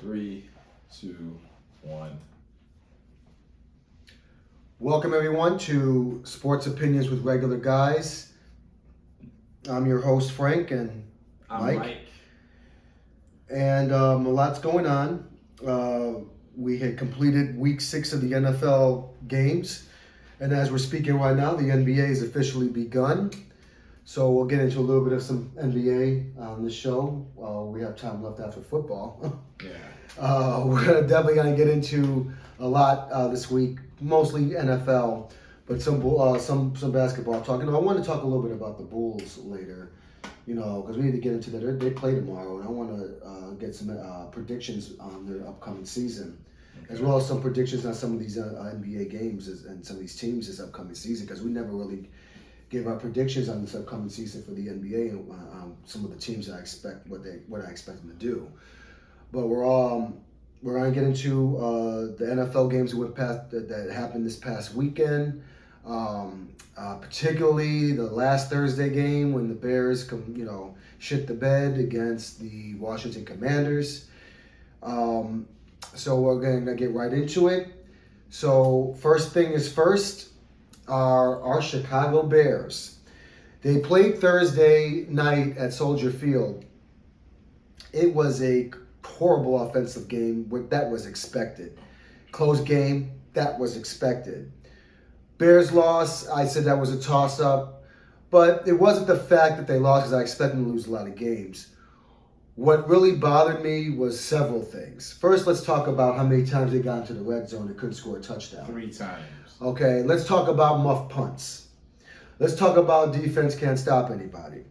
3, 2, 1. Welcome everyone to Sports Opinions with Regular Guys. I'm your host Frank and I'm Mike. And a lot's going on. We had completed week 6 of the NFL games, and as we're speaking right now, the NBA has officially begun. So we'll get into a little bit of some NBA on the show. We have time left after football. Yeah. We're definitely going to get into a lot this week, mostly NFL, but some basketball talk. And I want to talk a little bit about the Bulls later, because we need to get into that. They play tomorrow, and I want to get some predictions on their upcoming season, as well as some predictions on some of these NBA games and some of these teams this upcoming season, because we never really give our predictions on this upcoming season for the NBA and some of the teams that I expect what I expect them to do. But we're going to get into the NFL games that happened this past weekend, particularly the last Thursday game when the Bears shit the bed against the Washington Commanders. So we're going to get right into it. So first thing is first. Our Chicago Bears. They played Thursday night at Soldier Field. It was a horrible offensive game. That was expected. Close game. That was expected. Bears lost. I said that was a toss-up. But it wasn't the fact that they lost because I expect them to lose a lot of games. What really bothered me was several things. First, let's talk about how many times they got into the red zone and couldn't score a touchdown. 3 times. Okay, let's talk about muff punts. Let's talk about defense can't stop anybody.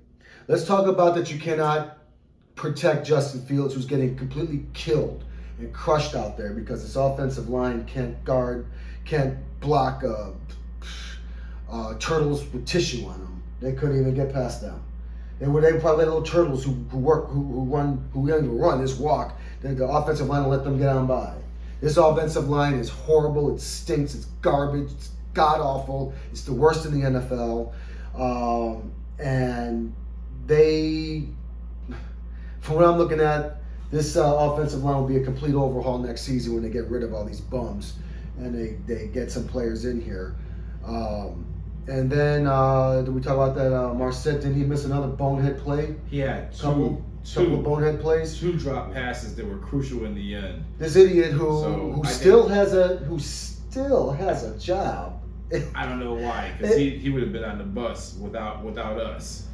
Let's talk about that you cannot protect Justin Fields, who's getting completely killed and crushed out there because this offensive line can't block turtles with tissue on them. They couldn't even get past them. They probably little turtles who just walk. The offensive line will let them get on by. This offensive line is horrible. It stinks. It's garbage. It's god-awful. It's the worst in the NFL. And from what I'm looking at, this offensive line will be a complete overhaul next season when they get rid of all these bums and they get some players in here. And then, did we talk about that? Marset, didn't he miss another bonehead play? He had couple of bonehead plays. 2 drop passes that were crucial in the end. This idiot who still has a job. I don't know why, because he would have been on the bus without us.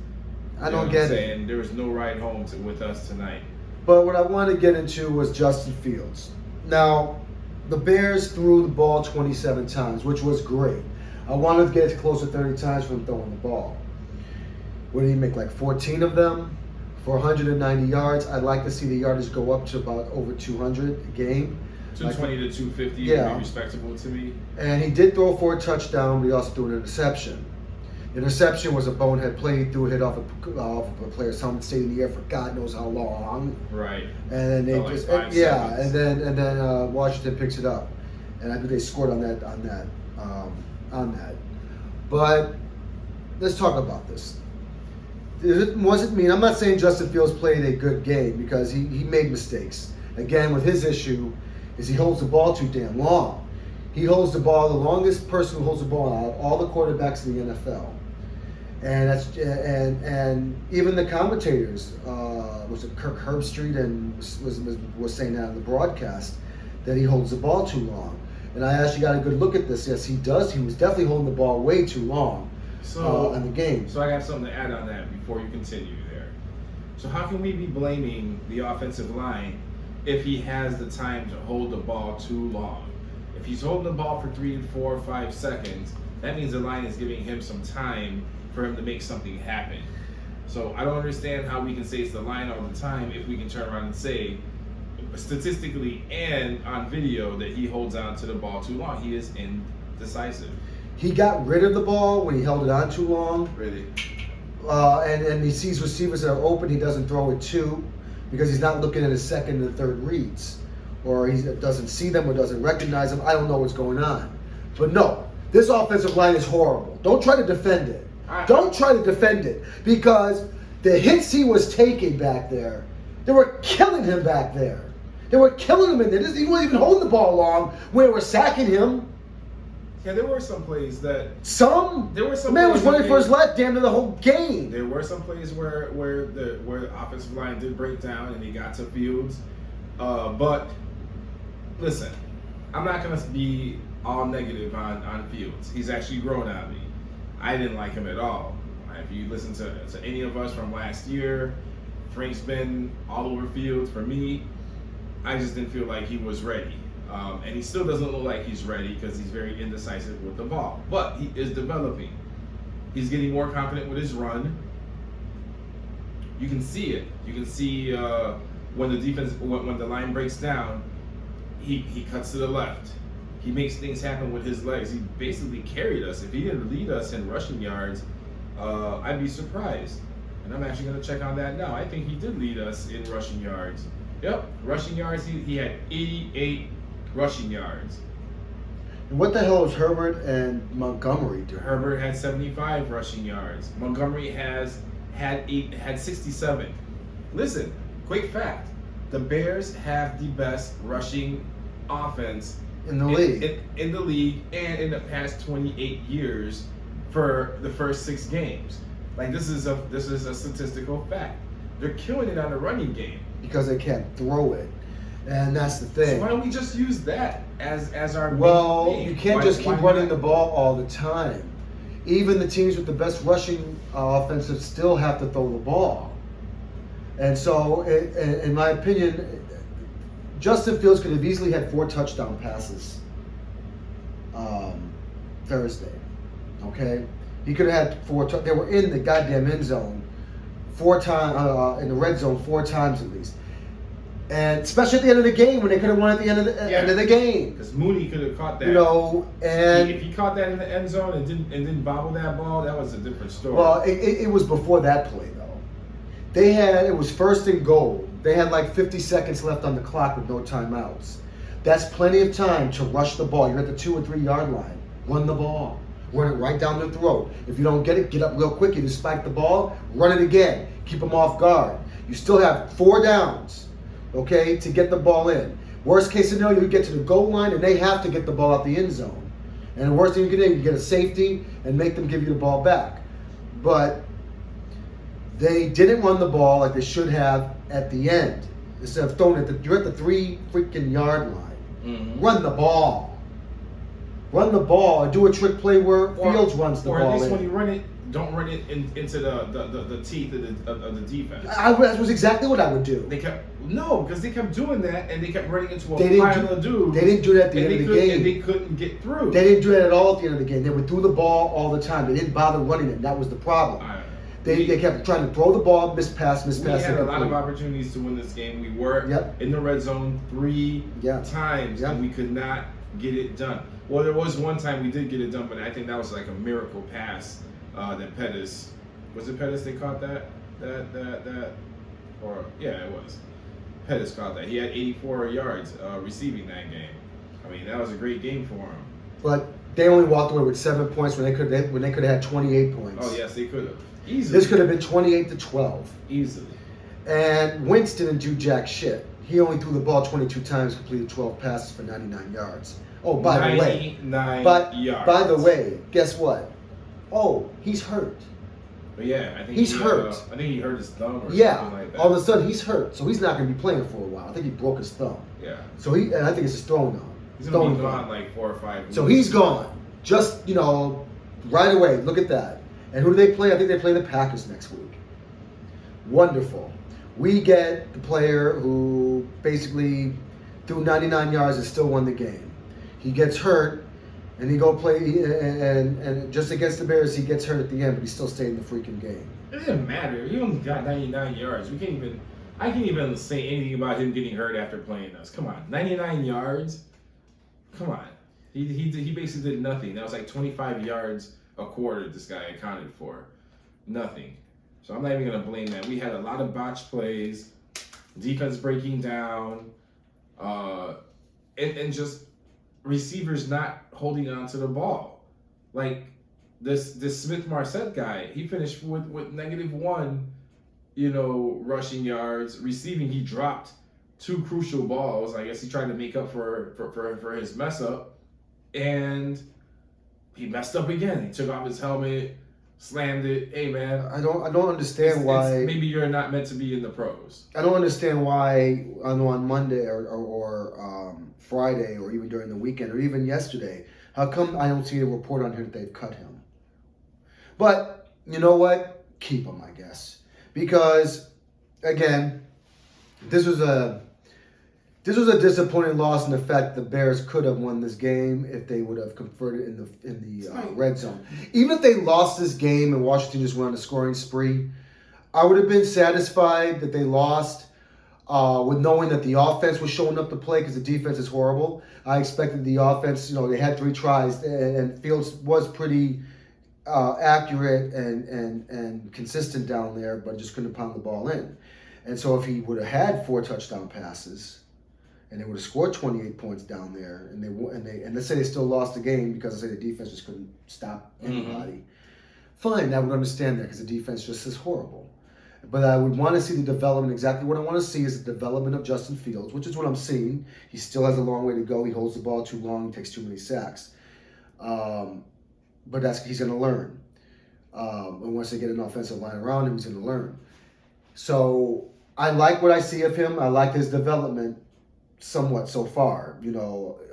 I don't get it. There was no ride home with us tonight. But what I want to get into was Justin Fields. Now, the Bears threw the ball 27 times, which was great. I wanted to get it close to 30 times from throwing the ball. What did he make, like 14 of them for 190 yards? I'd like to see the yardage go up to about over 200 a game. 220 to 250 would be respectable to me. And he did throw for a touchdown, but he also threw an interception. The interception was a bonehead play. He threw a hit off of a player's helmet, stayed in the air for God knows how long. Right. And then they just like 5 seconds. and then Washington picks it up, and I think they scored on that. But let's talk about this. It wasn't mean. I'm not saying Justin Fields played a good game because he made mistakes. Again, with his issue is he holds the ball too damn long. He holds the ball, the longest person who holds the ball out of all the quarterbacks in the NFL. And that's and even the commentators, was it Kirk Herbstreit and was saying that on the broadcast that he holds the ball too long. And I actually got a good look at this. Yes, he does. He was definitely holding the ball way too long in the game. So I got something to add on that before you continue there. So how can we be blaming the offensive line if he has the time to hold the ball too long? If he's holding the ball for 3, 4, 5 seconds, that means the line is giving him some time for him to make something happen. So I don't understand how we can say it's the line all the time if we can turn around and say, statistically and on video, that he holds on to the ball too long. He is indecisive. He got rid of the ball when he held it on too long. Really? And he sees receivers that are open, he doesn't throw it to because he's not looking at his second and third reads. Or he doesn't see them or doesn't recognize them. I don't know what's going on. But no, this offensive line is horrible. Don't try to defend it. Don't try to defend it because the hits he was taking back there, they were killing him back there. They were killing him in there. He wasn't even holding the ball long when they were sacking him. Yeah, there were some plays that There were some. The man was running for his life damn near the whole game. There were some plays where the offensive line did break down and he got to Fields. But listen, I'm not gonna be all negative on Fields. He's actually grown on me. I didn't like him at all. If you listen to any of us from last year, Frank's been all over Fields. For me, I just didn't feel like he was ready. And he still doesn't look like he's ready because he's very indecisive with the ball. But he is developing. He's getting more confident with his run. You can see it. You can see when the line breaks down, he cuts to the left. He makes things happen with his legs. He basically carried us. If he didn't lead us in rushing yards, I'd be surprised. And I'm actually going to check on that now. I think he did lead us in rushing yards. Yep, rushing yards. He had 88 rushing yards. And what the hell is Herbert and Montgomery doing? Herbert had 75 rushing yards. Montgomery had 67. Listen, quick fact: the Bears have the best rushing offense in the league. In the league, and in the past 28 years for the first 6 games. Like this is a statistical fact. They're killing it on the running game because they can't throw it. And that's the thing. So why don't we just use that as our main you can't just keep running the ball all the time. Even the teams with the best rushing offensive still have to throw the ball. And so, in my opinion, Justin Fields could have easily had 4 touchdown passes Thursday. Okay? He could have had 4. They were in the goddamn end zone 4 times, in the red zone 4 times at least. And especially at the end of the game when they could have won at the end of the game. Because Mooney could have caught that. And if he caught that in the end zone and didn't bobble that ball, that was a different story. Well, it was before that play though. It was 1st and goal. They had like 50 seconds left on the clock with no timeouts. That's plenty of time to rush the ball. You're at the 2 or 3 yard line. Run the ball. Run it right down their throat. If you don't get it, get up real quick. You just spike the ball. Run it again. Keep them off guard. You still have 4 downs. Okay, to get the ball in. Worst case scenario, you get to the goal line and they have to get the ball out the end zone. And the worst thing you can do, you get a safety and make them give you the ball back. But they didn't run the ball like they should have at the end. Instead of throwing it, you're at the 3 freaking yard line. Mm-hmm. Run the ball. Run the ball. Do a trick play where Fields runs the ball in. Or at least when you run it, don't run it into the teeth of the defense. That was exactly what I would do. Because they kept doing that and they kept running into a pile of dudes. They didn't do that at the end of the game. And they couldn't get through. They didn't do that at all at the end of the game. They would throw the ball all the time. They didn't bother running it. That was the problem. They kept trying to throw the ball, miss pass. We had a lot of opportunities to win this game. We were in the red zone 3 times and we could not get it done. Well, there was one time we did get it done, but I think that was like a miracle pass. That Pettis, was it Pettis that caught that? Or yeah, it was. Pettis caught that. He had 84 yards receiving that game. I mean, that was a great game for him. But they only walked away with 7 points when they could have had 28 points. Oh yes, they could have. Easily. This could have been 28-12. Easily. And Wentz didn't do jack shit. He only threw the ball 22 times, completed 12 passes for 99 yards. Oh, by the way. 99 yards. By the way, guess what? Oh, he's hurt. But yeah, I think he's hurt. I think he hurt his thumb or something like that. All of a sudden he's hurt, so he's not going to be playing for a while. I think he broke his thumb. Yeah. So and I think it's his throwing arm. He's going to be gone like 4 or 5 weeks. So he's gone. Just, right away. Look at that. And who do they play? I think they play the Packers next week. Wonderful. We get the player who basically threw 99 yards and still won the game. He gets hurt. And he go play, and just against the Bears, he gets hurt at the end, but he still stayed in the freaking game. It didn't matter. He only got 99 yards. I can't even say anything about him getting hurt after playing us. Come on, 99 yards. Come on, he basically did nothing. That was like 25 yards a quarter. This guy accounted for nothing. So I'm not even gonna blame that. We had a lot of botched plays, defense breaking down, and just receivers not holding on to the ball. Like this Smith-Marset guy, he finished with -1, rushing yards. Receiving, he dropped two crucial balls. I guess he tried to make up for his mess up, and he messed up again. He took off his helmet, slammed it. Hey man, I don't understand why. Maybe you're not meant to be in the pros. I don't understand why on Monday or Friday or even during the weekend or even yesterday, how come I don't see a report on here that they've cut him? But you know what? Keep him, I guess, because again, this was a disappointing loss in the fact the Bears could have won this game if they would have converted in the red zone. Even if they lost this game and Washington just went on a scoring spree, I would have been satisfied that they lost with knowing that the offense was showing up to play because the defense is horrible. I expected the offense, they had 3 tries and Fields was pretty accurate and consistent down there, but just couldn't pound the ball in. And so if he would have had 4 touchdown passes, and they would have scored 28 points down there, and let's say they still lost the game because I say the defense just couldn't stop anybody. Mm-hmm. Fine, I would understand that because the defense just is horrible. But I would want to see the development. Exactly what I want to see is the development of Justin Fields, which is what I'm seeing. He still has a long way to go. He holds the ball too long. He takes too many sacks. But he's going to learn. And once they get an offensive line around him, he's going to learn. So I like what I see of him. I like his development somewhat so far.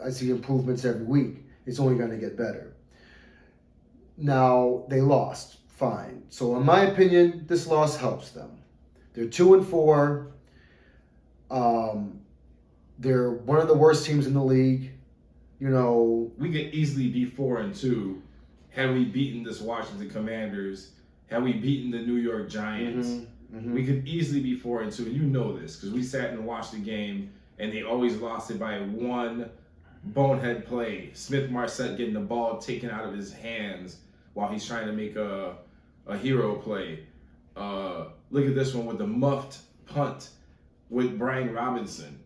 I see improvements every week. It's only going to get better. Now, they lost. Fine. So in my opinion, this loss helps them. They're 2-4. They're one of the worst teams in the league. We could easily be 4-2 had we beaten this Washington Commanders, had we beaten the New York Giants. Mm-hmm. Mm-hmm. We could easily be 4-2. You know this because we sat and watched the game, and they always lost it by one bonehead play. Smith-Marset getting the ball taken out of his hands while he's trying to make a hero play. Look at this one with the muffed punt with Brian Robinson.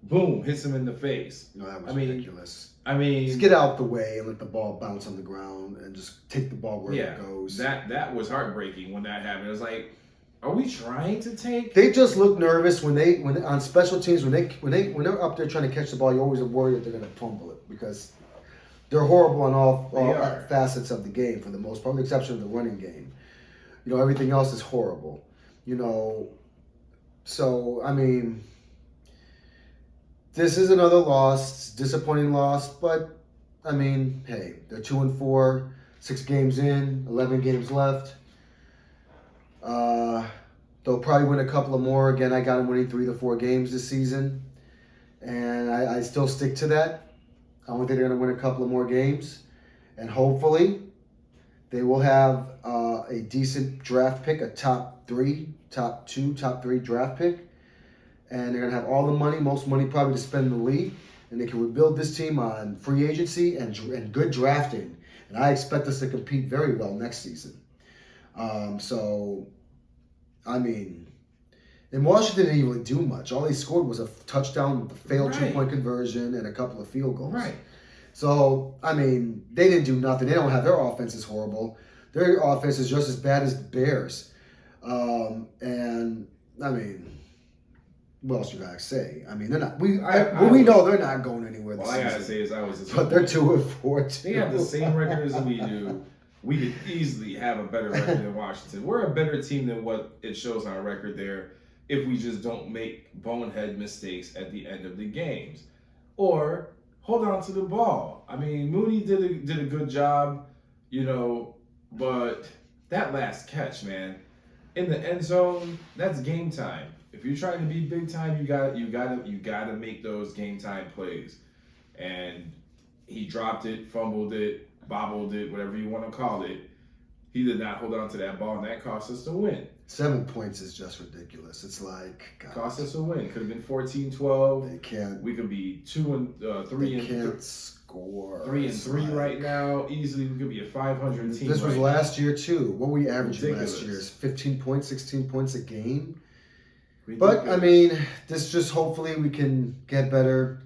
Boom, hits him in the face. That was ridiculous. Just get out the way and let the ball bounce on the ground and just take the ball where it goes. That was heartbreaking when that happened. It was like, are we trying to take? They just look nervous when on special teams when they're up there trying to catch the ball. You always worry that they're going to fumble it because they're horrible on all facets of the game for the most part, with the exception of the running game. Everything else is horrible. So this is another loss, disappointing loss, but hey, they're 2-4, 6 games in, 11 games left. They'll probably win a couple of more. Again, I got them winning 3 to 4 games this season, and I still stick to that. I don't think they're going to win a couple of more games, and hopefully they will have a decent draft pick, a top 3 draft pick, and they're going to have all the money, most money probably to spend in the league, and they can rebuild this team on free agency and good drafting, and I expect us to compete very well next season. And Washington didn't even do much. All they scored was a touchdown with a failed 2-point conversion and a couple of field goals. Right. So, they didn't do nothing. They don't have their offense is horrible. Their offense is just as bad as the Bears. What else you gotta say? They're not. We know they're not going anywhere. All I gotta say is I was disappointed. But they're 2-4 too. They have the same record as we do. We could easily have a better record than Washington. We're a better team than what it shows on our record there if we just don't make bonehead mistakes at the end of the games. Or hold on to the ball. Mooney did a good job, but that last catch, man, in the end zone, that's game time. If you're trying to be big time, you gotta make those game time plays. And he dropped it, fumbled it, bobbled it, whatever you want to call it. He did not hold on to that ball, and that cost us the win. 7 points is just ridiculous. It's like, God. Cost us a win. Could have been 14-12. They can't. We could be 2-3 they can't score. 3-3 right now. Easily, we could be a 500 team. This was last year too. What were we averaging Ridiculous. last year? 15 points, 16 points a game. Ridiculous. But this just hopefully we can get better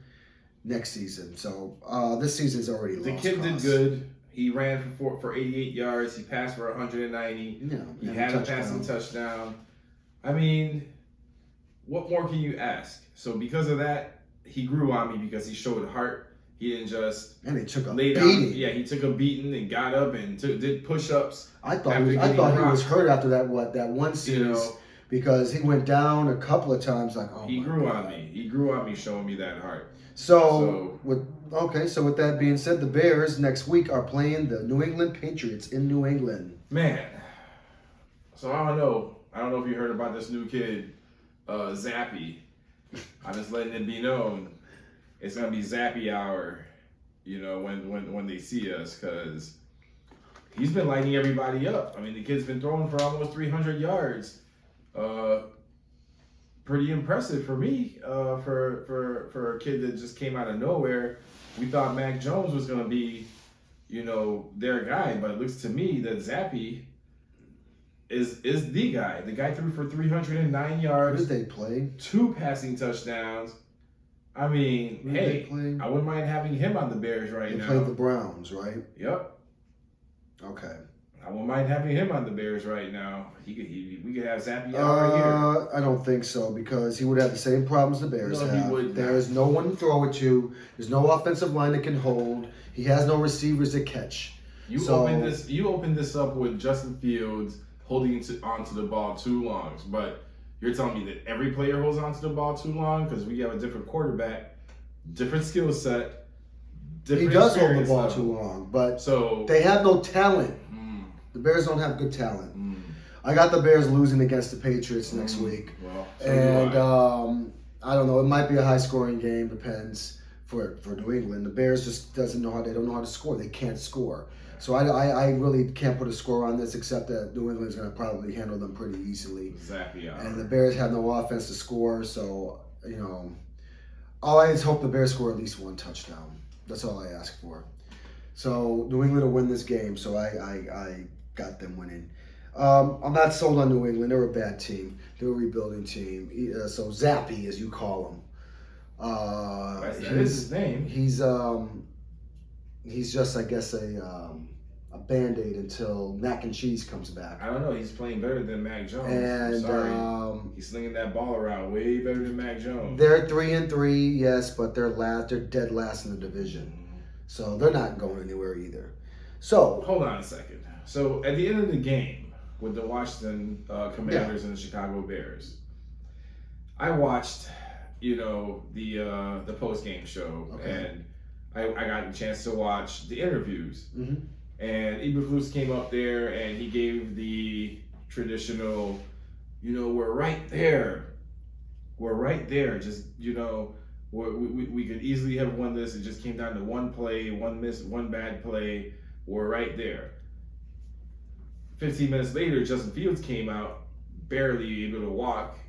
next season. So this season's already lost. The kid did good. He ran for 88 yards. He passed for 190. Yeah, he had a passing touchdown. what more can you ask? So because of that, he grew on me because he showed heart. He didn't just and he took a lay beating. down. Yeah, he took a beating and got up and did push-ups. I thought he was hurt after that one series because he went down a couple of times. Like, oh, he grew on me. He grew on me, showing me that heart. So with that being said, the Bears next week are playing the New England Patriots in New England. Man, so I don't know if you heard about this new kid, Zappy. I'm just letting it be known. It's gonna be Zappy hour, when they see us, because he's been lighting everybody up. I mean, the kid's been throwing for almost 300 yards. Pretty impressive for me. For a kid that just came out of nowhere. We thought Mac Jones was gonna be, their guy, but it looks to me that Zappy is the guy. The guy threw for 309 yards. Who did they play? 2 passing touchdowns. I mean, I wouldn't mind having him on the Bears now. They played the Browns, right? Yep. Okay. I wouldn't mind having him on the Bears right now. We could have Zappy out here. I don't think so, because he would have the same problems the Bears have. He would. There's no one to throw it to. There's no offensive line that can hold. He has no receivers to catch. You open this up with Justin Fields holding onto the ball too long, but you're telling me that every player holds onto the ball too long because we have a different quarterback, different skill set, different. He does hold the ball too long, but they have no talent. The Bears don't have good talent. I got the Bears losing against the Patriots next week, and I don't know. It might be a high-scoring game. Depends for New England. The Bears just they don't know how to score. They can't score. So I really can't put a score on this, except that New England's going to probably handle them pretty easily. Exactly. And the Bears have no offense to score, so all I just hope the Bears score at least 1 touchdown. That's all I ask for. So New England will win this game. So I got them winning. I'm not sold on New England. They're a bad team. They're a rebuilding team. So Zappy, as you call him. That is his name. He's just, I guess, a Band-Aid until Mac and Cheese comes back. I don't know. He's playing better than Mac Jones. And I'm sorry. He's slinging that ball around way better than Mac Jones. They're 3-3, yes, but they're dead last in the division. So they're not going anywhere either. So hold on a second. So at the end of the game with the Washington Commanders and the Chicago Bears, I watched, the post-game show, and I got a chance to watch the interviews. Mm-hmm. And Eberflus came up there and he gave the traditional, we're right there. We're right there. Just, we could easily have won this. It just came down to one play, one miss, one bad play. We're right there. 15 minutes later, Justin Fields came out, barely able to walk.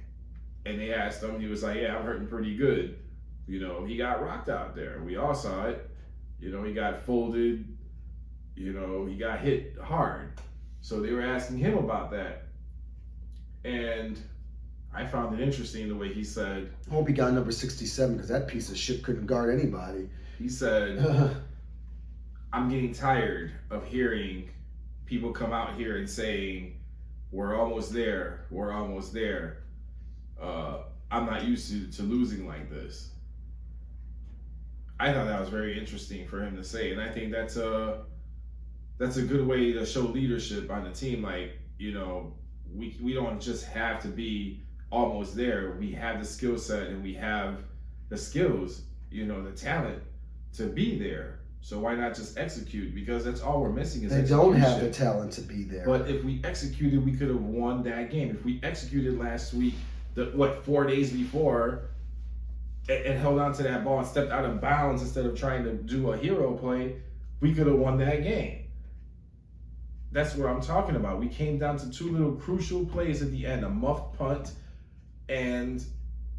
And they asked him, he was like, yeah, I'm hurting pretty good. He got rocked out there. We all saw it. He got folded. He got hit hard. So they were asking him about that. And I found it interesting the way he said. I hope he got number 67 because that piece of shit couldn't guard anybody. He said, I'm getting tired of hearing people come out here and saying, we're almost there. We're almost there. I'm not used to losing like this. I thought that was very interesting for him to say. And I think that's a good way to show leadership on the team. Like, we don't just have to be almost there. We have the skill set and we have the skills, the talent to be there. So why not just execute? Because that's all we're missing is execution. They don't have the talent to be there. But if we executed, we could have won that game. If we executed last week, 4 days before, and held on to that ball and stepped out of bounds instead of trying to do a hero play, we could have won that game. That's what I'm talking about. We came down to 2 little crucial plays at the end, a muffed punt and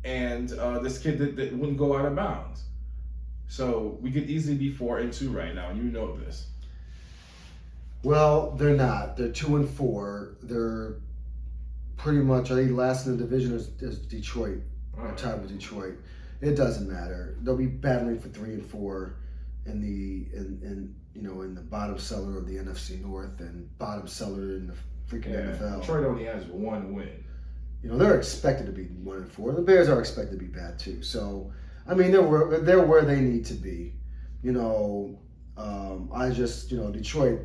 this kid that wouldn't go out of bounds. So we could easily be 4-2 right now, and you know this. Well, they're not. They're 2-4. They're pretty much, I think, last in the division is Detroit. They're tied with Detroit. It doesn't matter. They'll be battling for 3 and 4 in the bottom cellar of the NFC North and bottom cellar in the freaking NFL. Detroit only has 1 win. they're expected to be 1-4. The Bears are expected to be bad too. So, I mean, they're where they need to be. I just, Detroit,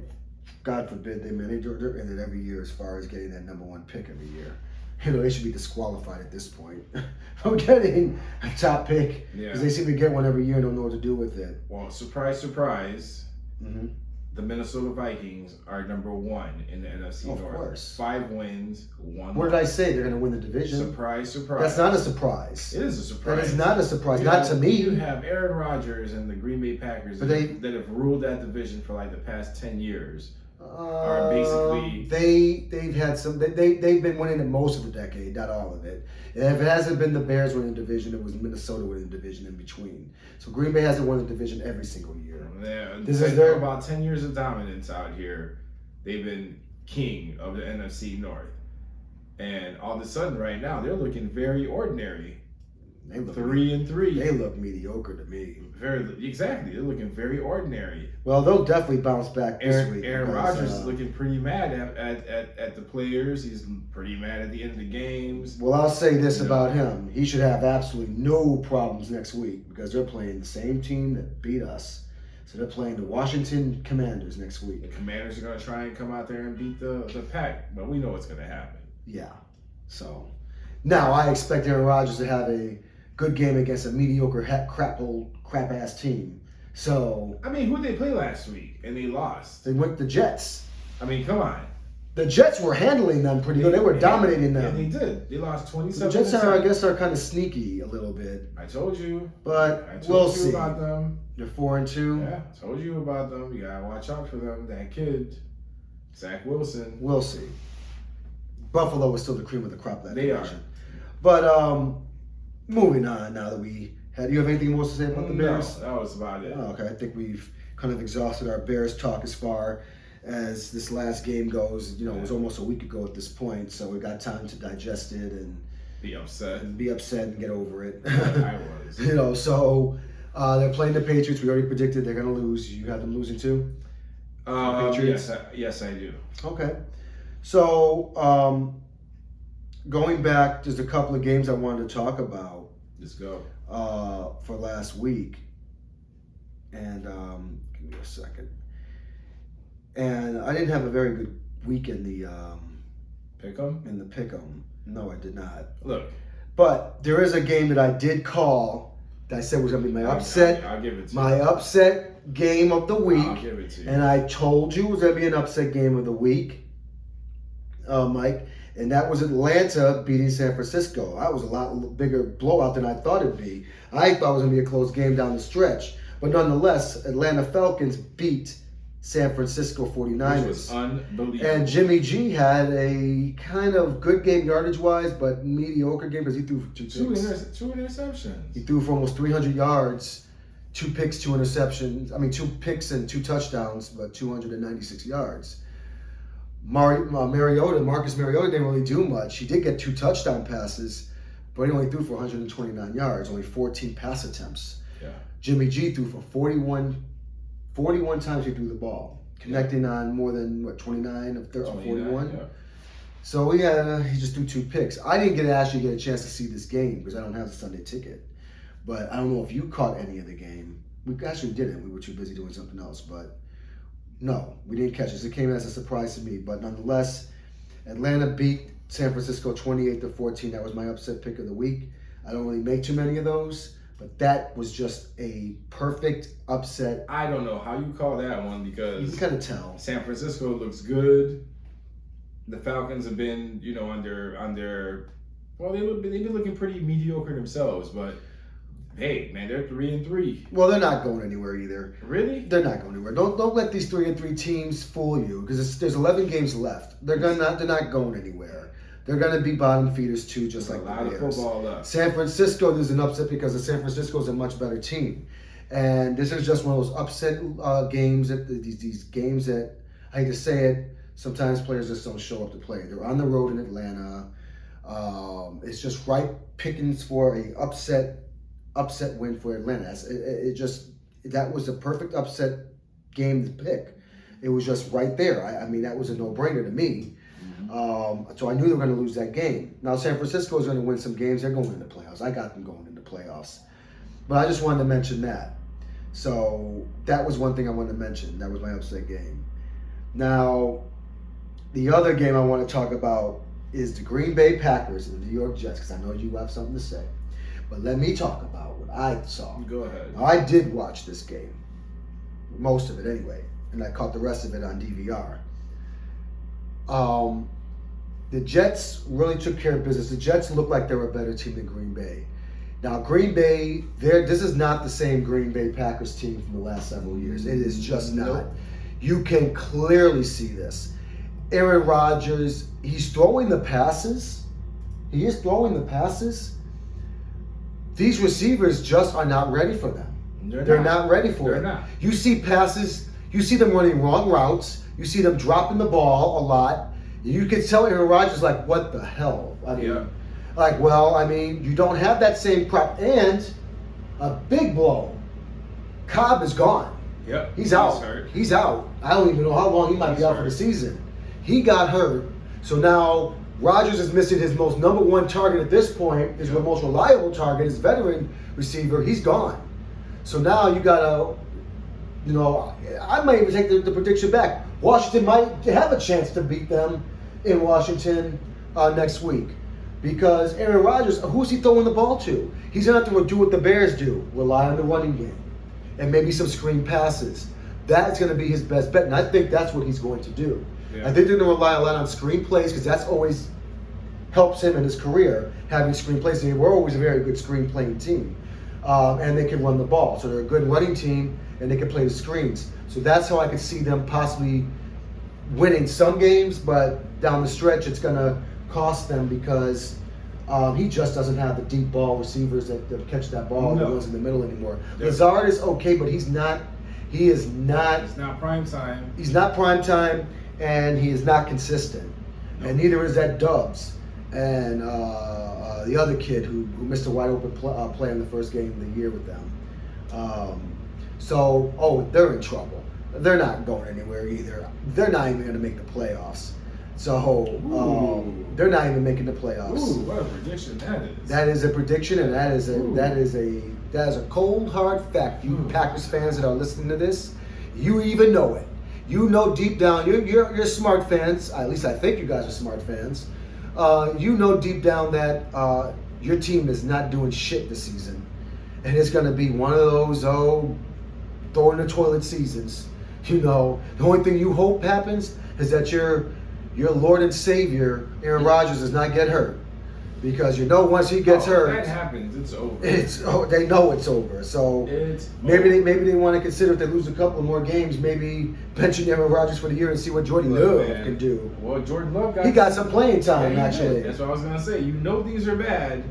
God forbid, they're in it every year as far as getting that number 1 pick every year. They should be disqualified at this point from getting a top pick because they seem to get one every year and don't know what to do with it. Well, surprise, surprise. Mm-hmm. The Minnesota Vikings are number 1 in the NFC North. Of course. 5 wins, 1 What did I say? They're going to win the division. Surprise, surprise. That's not a surprise. It is a surprise. That is not a surprise. Not to me. You have Aaron Rodgers and the Green Bay Packers that have ruled that division for like the past 10 years. Are basically they've had some. They've been winning it most of the decade, not all of it. And if it hasn't been the Bears winning the division, it was Minnesota winning the division in between. So Green Bay hasn't won the division every single year. This is their about 10 years of dominance out here. They've been king of the NFC North, and all of a sudden, right now, they're looking very ordinary. They look 3-3. They look mediocre to me. Exactly. They're looking very ordinary. Well, they'll definitely bounce back this week. Aaron Rodgers is looking pretty mad at the players. He's pretty mad at the end of the games. Well, I'll say this about him. He should have absolutely no problems next week because they're playing the same team that beat us. So they're playing the Washington Commanders next week. The Commanders are going to try and come out there and beat the Pack, but we know what's going to happen. Yeah. So now I expect Aaron Rodgers to have a good game against a mediocre crap ass team. So I mean, who did they play last week and they lost? They went the Jets. I mean, come on. The Jets were handling them pretty good. They were dominating them. Yeah, they did. They lost 27. The Jets are kind of sneaky a little bit. I told you. But we'll see. About them. They're 4-2. Yeah, I told you about them. You gotta watch out for them. That kid, Zach Wilson. We'll see. Buffalo is still the cream of the crop that they division. But moving on now that we had, you have anything more to say about the Bears? No, that was about it. Oh, okay, I think we've kind of exhausted our Bears talk as far as this last game goes. It was almost a week ago at this point, so we got time to digest it and be upset and get over it. I was. So they're playing the Patriots. We already predicted they're going to lose. You got them losing too? Patriots? Yes, I do. Okay. So going back, there's a couple of games I wanted to talk about. Let's go. For last week. And give me a second. And I didn't have a very good week in the Pick'em? In the Pick'em. No, I did not. Look. But there is a game that I did call that I said was going to be my upset. I'll give it to you. My upset game of the week. I'll give it to you. And I told you it was going to be an upset game of the week, Mike. And that was Atlanta beating San Francisco. That was a lot bigger blowout than I thought it'd be. I thought it was going to be a close game down the stretch. But nonetheless, Atlanta Falcons beat San Francisco 49ers. Which was unbelievable. And Jimmy G had a kind of good game yardage-wise, but mediocre game because he threw for two picks. Two interceptions. He threw for almost 300 yards, 2 picks, 2 interceptions. 2 picks and 2 touchdowns, but 296 yards. Marcus Mariota didn't really do much. He did get 2 touchdown passes, but he only threw for 129 yards, only 14 pass attempts. Yeah. Jimmy G threw for 41 times he threw the ball, connecting on more than 29 of 41. Yeah. So he just threw 2 picks. I didn't actually get a chance to see this game because I don't have the Sunday ticket. But I don't know if you caught any of the game. We actually didn't. We were too busy doing something else. But no, we didn't catch it. It came as a surprise to me. But nonetheless, Atlanta beat San Francisco 28-14. That was my upset pick of the week. I don't really make too many of those. But that was just a perfect upset. I don't know how you call that one because you can kind of tell. San Francisco looks good. The Falcons have been, well, they've been looking pretty mediocre themselves, but hey, man, they're 3-3. Well, they're not going anywhere either. Really? They're not going anywhere. Don't let these 3-3 teams fool you because there's 11 games left. They're not going anywhere. They're going to be bottom feeders too, just like the Bears. A lot of football left. San Francisco, there's an upset because San Francisco is a much better team, and this is just one of those upset games these games that I hate to say it. Sometimes players just don't show up to play. They're on the road in Atlanta. It's just right pickings for a upset win for Atlanta. That was a perfect upset game to pick. It was just right there. I mean, that was a no-brainer to me. So I knew they were going to lose that game. Now San Francisco is going to win some games. They're going into playoffs. I got them going into playoffs. But I just wanted to mention that. So that was one thing I wanted to mention. That was my upset game. Now, the other game I want to talk about is the Green Bay Packers and the New York Jets, because I know you have something to say. But let me talk about what I saw. Go ahead. Now, I did watch this game. Most of it anyway. And I caught the rest of it on DVR. The Jets really took care of business. The Jets look like they're a better team than Green Bay. Now, Green Bay, this is not the same Green Bay Packers team from the last several years. It is just not. Nope. You can clearly see this. Aaron Rodgers, he's throwing the passes. He is throwing the passes. These receivers just are not ready for them. They're not ready for it. Not. You see passes, you see them running wrong routes, you see them dropping the ball a lot. You can tell Aaron Rodgers, like, what the hell? I mean, you don't have that same prop. And a big blow. Cobb is gone. Yep. He's out. Hurt. He's out. I don't even know how long he might be out for the season. He got hurt. So now Rodgers is missing his most number one target at this point, his most reliable target, his veteran receiver. He's gone. So now you got to, I might even take the prediction back. Washington might have a chance to beat them in Washington next week. Because Aaron Rodgers, who's he throwing the ball to? He's going to have to do what the Bears do, rely on the running game. And maybe some screen passes. That's going to be his best bet. And I think that's what he's going to do. Yeah. I think they're going to rely a lot on screen plays because that's always helps him in his career, having screen plays. And we're always a very good screen playing team. And they can run the ball. So they're a good running team and they can play the screens. So that's how I could see them possibly winning some games, but down the stretch it's going to cost them because he just doesn't have the deep ball receivers that catch that ball that goes in the middle anymore. Yeah. Lazard is okay, but he's not It's not prime time. He's not prime time, and he is not consistent. No. And neither is that Dubs and the other kid who missed a wide open play in the first game of the year with them. They're in trouble. They're not going anywhere either. They're not even going to make the playoffs. So they're not even making the playoffs. Ooh, what a prediction that is. That is a prediction, and that is a cold hard fact. You Packers fans that are listening to this, you even know it. You know deep down, you're smart fans. At least I think you guys are smart fans. You know deep down that your team is not doing shit this season, and it's going to be one of those throw in the toilet seasons. The only thing you hope happens is that your Lord and Savior Aaron Rodgers does not get hurt, because once he gets hurt, that happens, it's over. They know it's over. So maybe they want to consider, if they lose a couple of more games, maybe benching Aaron Rodgers for the year and see what Jordan Love can do. Well, Jordan Love got some playing time actually. That's what I was gonna say. These are bad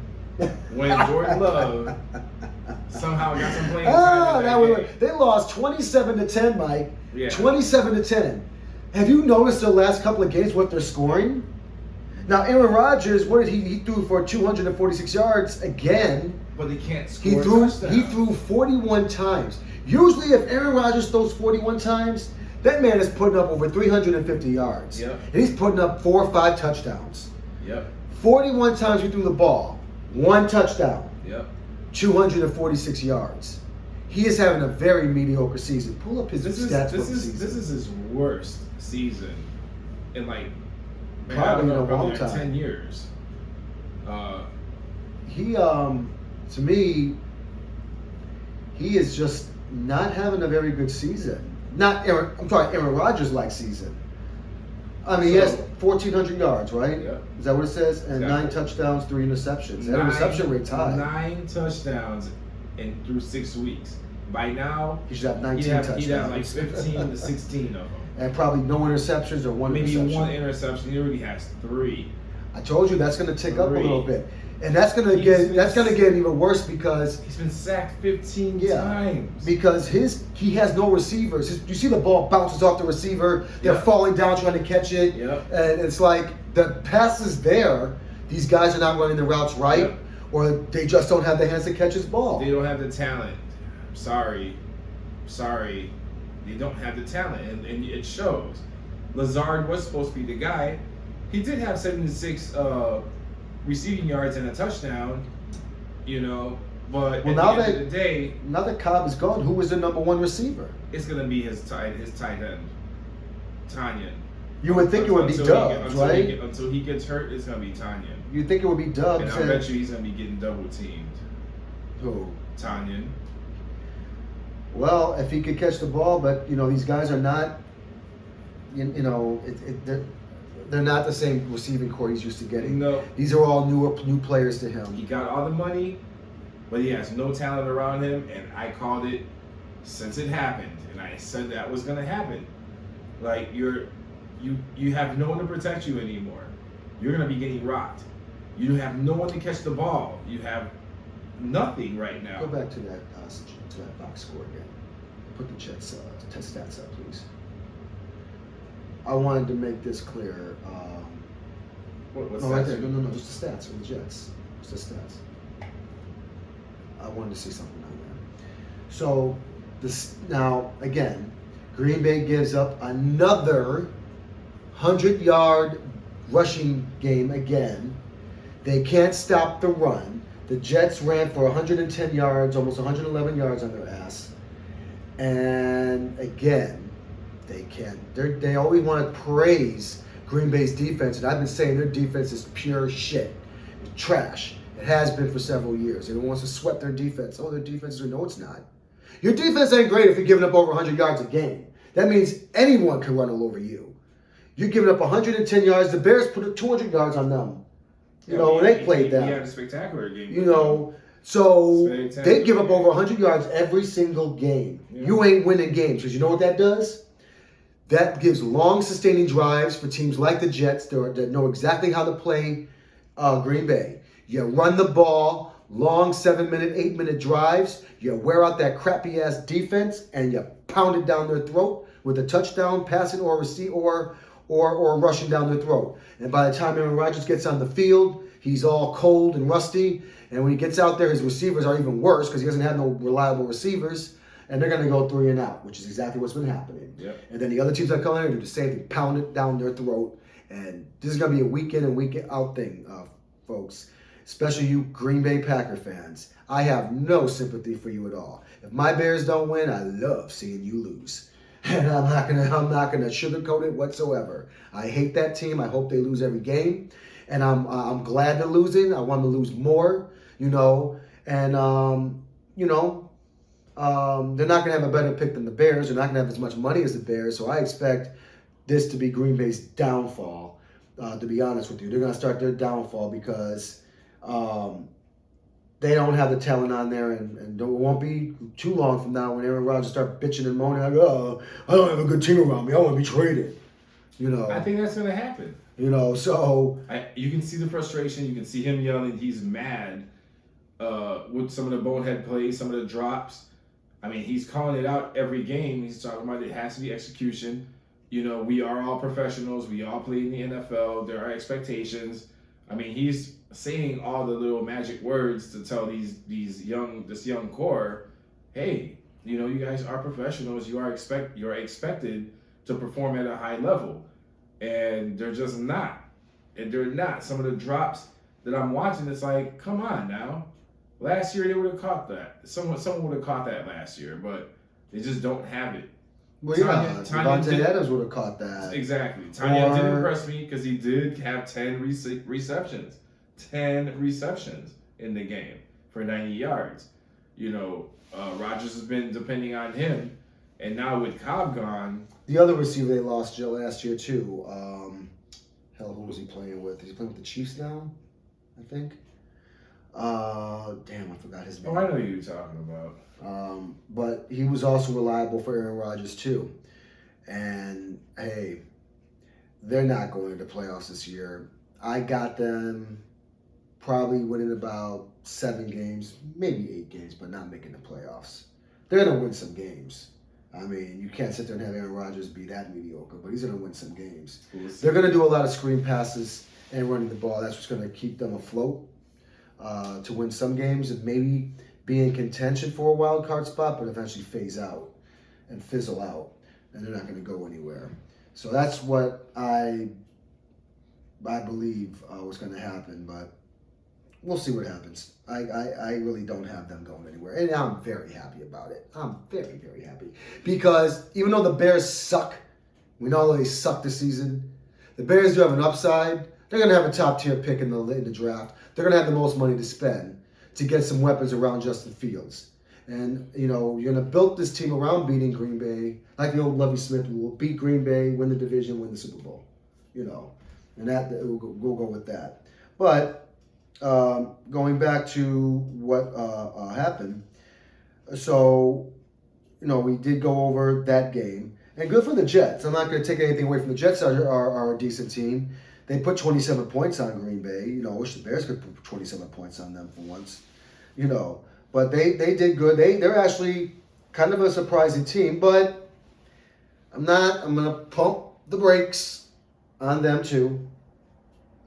when Jordan Love somehow got some playing time. They lost 27-10, Mike. Yeah. 27-10. Have you noticed the last couple of games what they're scoring? Now, Aaron Rodgers, what did he threw for 246 yards again? But they can't He score. threw 41 times. Usually, if Aaron Rodgers throws 41 times, that man is putting up over 350 yards. Yep. And he's putting up 4 or 5 touchdowns. Yep. 41 times he threw the ball, 1 touchdown. Yep. 246 yards. He is having a very mediocre season. Pull up his stats for the season. This is his worst season in probably in a long time. 10 years. He to me, he is just not having a very good season. Aaron Rodgers-like season. I mean, he has 1,400 yards, right? Yeah. Is that what it says? And Exactly. 9 touchdowns, 3 interceptions. That interception rate's high. 9 touchdowns through 6 weeks. By now, He should have 19 touchdowns. He'd have like 15 to 16 of them. And probably no interceptions or one Maybe interception. 1 interception. He already has 3. I told you that's going to tick up a 3. little bit, and that's going to get even worse because He's been sacked 15 times. Because he has no receivers. You see the ball bounces off the receiver. They're falling down trying to catch it, and it's like the pass is there. These guys are not running the routes right, or they just don't have the hands to catch his ball. They don't have the talent. Sorry. They don't have the talent, and it shows. Lazard was supposed to be the guy. He did have 76 receiving yards and a touchdown, you know. But Well, at the end of the day, now that Cobb is gone, who was the number one receiver? it's gonna be his tight end, Tanyan. You would think it would be Dubs, right? Until he gets hurt, it's gonna be Tanyan. You'd think it would be Dubs. And I bet you he's gonna be getting double teamed. Who? Tanyan. Well, if he could catch the ball, but these guys are not. They're not the same receiving core he's used to getting. No. These are all new players to him. He got all the money, but he has no talent around him, and I called it since it happened, and I said that was gonna happen. Like you have no one to protect you anymore. You're gonna be getting rocked. You have no one to catch the ball. You have nothing right now. Go back to that box score again. Put the Jets test stats up, please. I wanted to make this clear. What's right that? there. No. Just the stats for the Jets. Just the stats. I wanted to see something on there. So now again, Green Bay gives up another 100-yard rushing game again. They can't stop the run. The Jets ran for 110 yards, almost 111 yards on their ass. And again, they can't. They always want to praise Green Bay's defense, and I've been saying their defense is pure shit. It's trash. It has been for several years. Everyone wants to sweat their defense. Oh, their defense is good. No, it's not. Your defense ain't great if you're giving up over 100 yards a game. That means anyone can run all over you. You're giving up 110 yards. The Bears put 200 yards on them. When they played them. He had a spectacular game. So they give up over 100 yards every single game. Yeah. You ain't winning games because you know what that does? That gives long, sustaining drives for teams like the Jets that know exactly how to play Green Bay. You run the ball, long 7-minute, 8-minute drives. You wear out that crappy-ass defense, and you pound it down their throat with a touchdown, passing or receive or rushing down their throat. And by the time Aaron Rodgers gets on the field, he's all cold and rusty. And when he gets out there, his receivers are even worse because he doesn't have no reliable receivers. And they're going to go 3 and out, which is exactly what's been happening. Yep. And then the other teams that come in and do the same thing, pound it down their throat. And this is going to be a week in and week out thing, folks. Especially you Green Bay Packer fans. I have no sympathy for you at all. If my Bears don't win, I love seeing you lose. And I'm not gonna sugarcoat it whatsoever. I hate that team. I hope they lose every game. And I'm glad they're losing. I want them to lose more, And they're not gonna have a better pick than the Bears. They're not gonna have as much money as the Bears. So I expect this to be Green Bay's downfall. To be honest with you, they're gonna start their downfall because they don't have the talent on there, and it won't be too long from now when Aaron Rodgers start bitching and moaning like, "Oh, I don't have a good team around me. I want to be traded." I think that's gonna happen. So you can see the frustration. You can see him yelling. He's mad with some of the bonehead plays, some of the drops. I mean, he's calling it out every game. He's talking about it has to be execution. We are all professionals. We all play in the NFL. There are expectations. I mean, he's saying all the little magic words to tell this young core, hey, you guys are professionals. You are expected to perform at a high level, and they're just not. And they're not. Some of the drops that I'm watching, it's like, come on now. Last year they would have caught that. Someone would have caught that last year, but they just don't have it. Well, Devontae Adams would have caught that. Exactly. Tanyan did impress me because he did have 10 receptions. 10 receptions in the game for 90 yards. Rodgers has been depending on him, and now with Cobb gone. The other receiver they lost last year too. Who was he playing with? Is he playing with the Chiefs now? I think. Damn, I forgot his name. Oh, I know who you're talking about. But he was also reliable for Aaron Rodgers too. And hey, they're not going to the playoffs this year. I got them probably winning about 7 games, maybe 8 games, but not making the playoffs. They're going to win some games. I mean, you can't sit there and have Aaron Rodgers be that mediocre, but he's going to win some games. They're going to do a lot of screen passes and running the ball. That's what's going to keep them afloat to win some games and maybe be in contention for a wild card spot, but eventually phase out and fizzle out, and they're not going to go anywhere. So that's what I I believe was going to happen, but we'll see what happens. I really don't have them going anywhere, and I'm very happy about it. I'm very, very happy because even though the Bears suck, we know they suck this season. The Bears do have an upside. They're going to have a top tier pick in the draft. They're going to have the most money to spend to get some weapons around Justin Fields. And, you're going to build this team around beating Green Bay, like the old Lovie Smith rule: beat Green Bay, win the division, win the Super Bowl. And that we'll go with that. But going back to what happened, so, we did go over that game. And good for the Jets. I'm not going to take anything away from the Jets. Are a decent team. They put 27 points on Green Bay. I wish the Bears could put 27 points on them for once. But they did good. They're actually kind of a surprising team. But I'm going to pump the brakes on them too.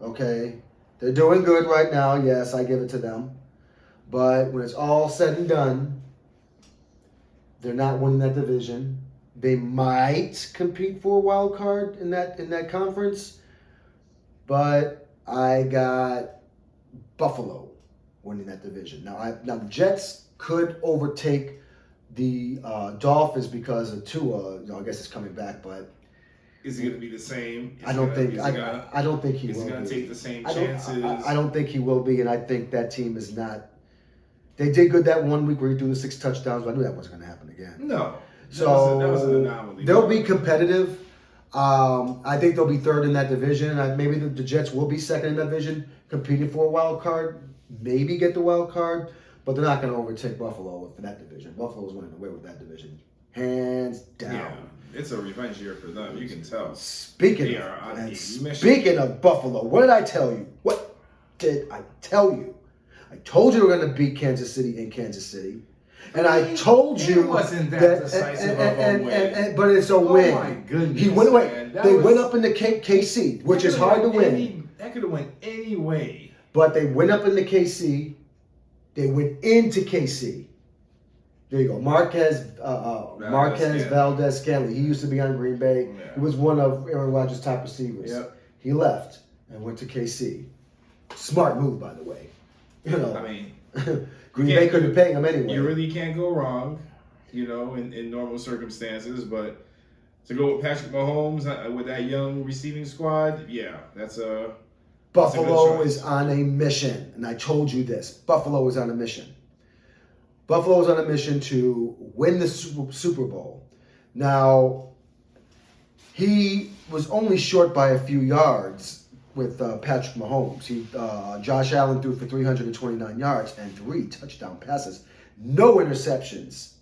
Okay? They're doing good right now. Yes, I give it to them. But when it's all said and done, they're not winning that division. They might compete for a wild card in that conference, but I got Buffalo winning that division. Now the Jets could overtake the Dolphins because of Tua. I guess it's coming back, but is it going to be the same? I don't think he will. Is he going to take the same chances? I don't think he will be, and I think that team is not. They did good that one week where he threw the 6 touchdowns, but I knew that wasn't going to happen again. No. So that was an anomaly. They'll be competitive. I think they'll be third in that division. Maybe the Jets will be second in that division, competing for a wild card. Maybe get the wild card, but they're not going to overtake Buffalo for that division. Buffalo's winning away with that division, hands down. Yeah, it's a revenge year for them. You can tell. Speaking of Buffalo, what did I tell you? What did I tell you? I told you we're going to beat Kansas City in Kansas City. And I told you it wasn't that decisive of a win. But it's a win. Oh my goodness! He went away. They went up into KC, which is hard to win. That could have went any way. But they went up into KC. They went into KC. There you go. Marquez Valdez-Scantling. He used to be on Green Bay. Yeah. He was one of Aaron Rodgers' top receivers. Yep. He left and went to KC. Smart move, by the way. I mean, Green Bay couldn't pay him anyway. You really can't go wrong, in normal circumstances. But to go with Patrick Mahomes with that young receiving squad, yeah, that's a Buffalo is on a mission, and I told you this. Buffalo is on a mission. Buffalo is on a mission to win the Super Bowl. Now, he was only short by a few yards with Patrick Mahomes. Josh Allen threw for 329 yards and 3 touchdown passes. No interceptions.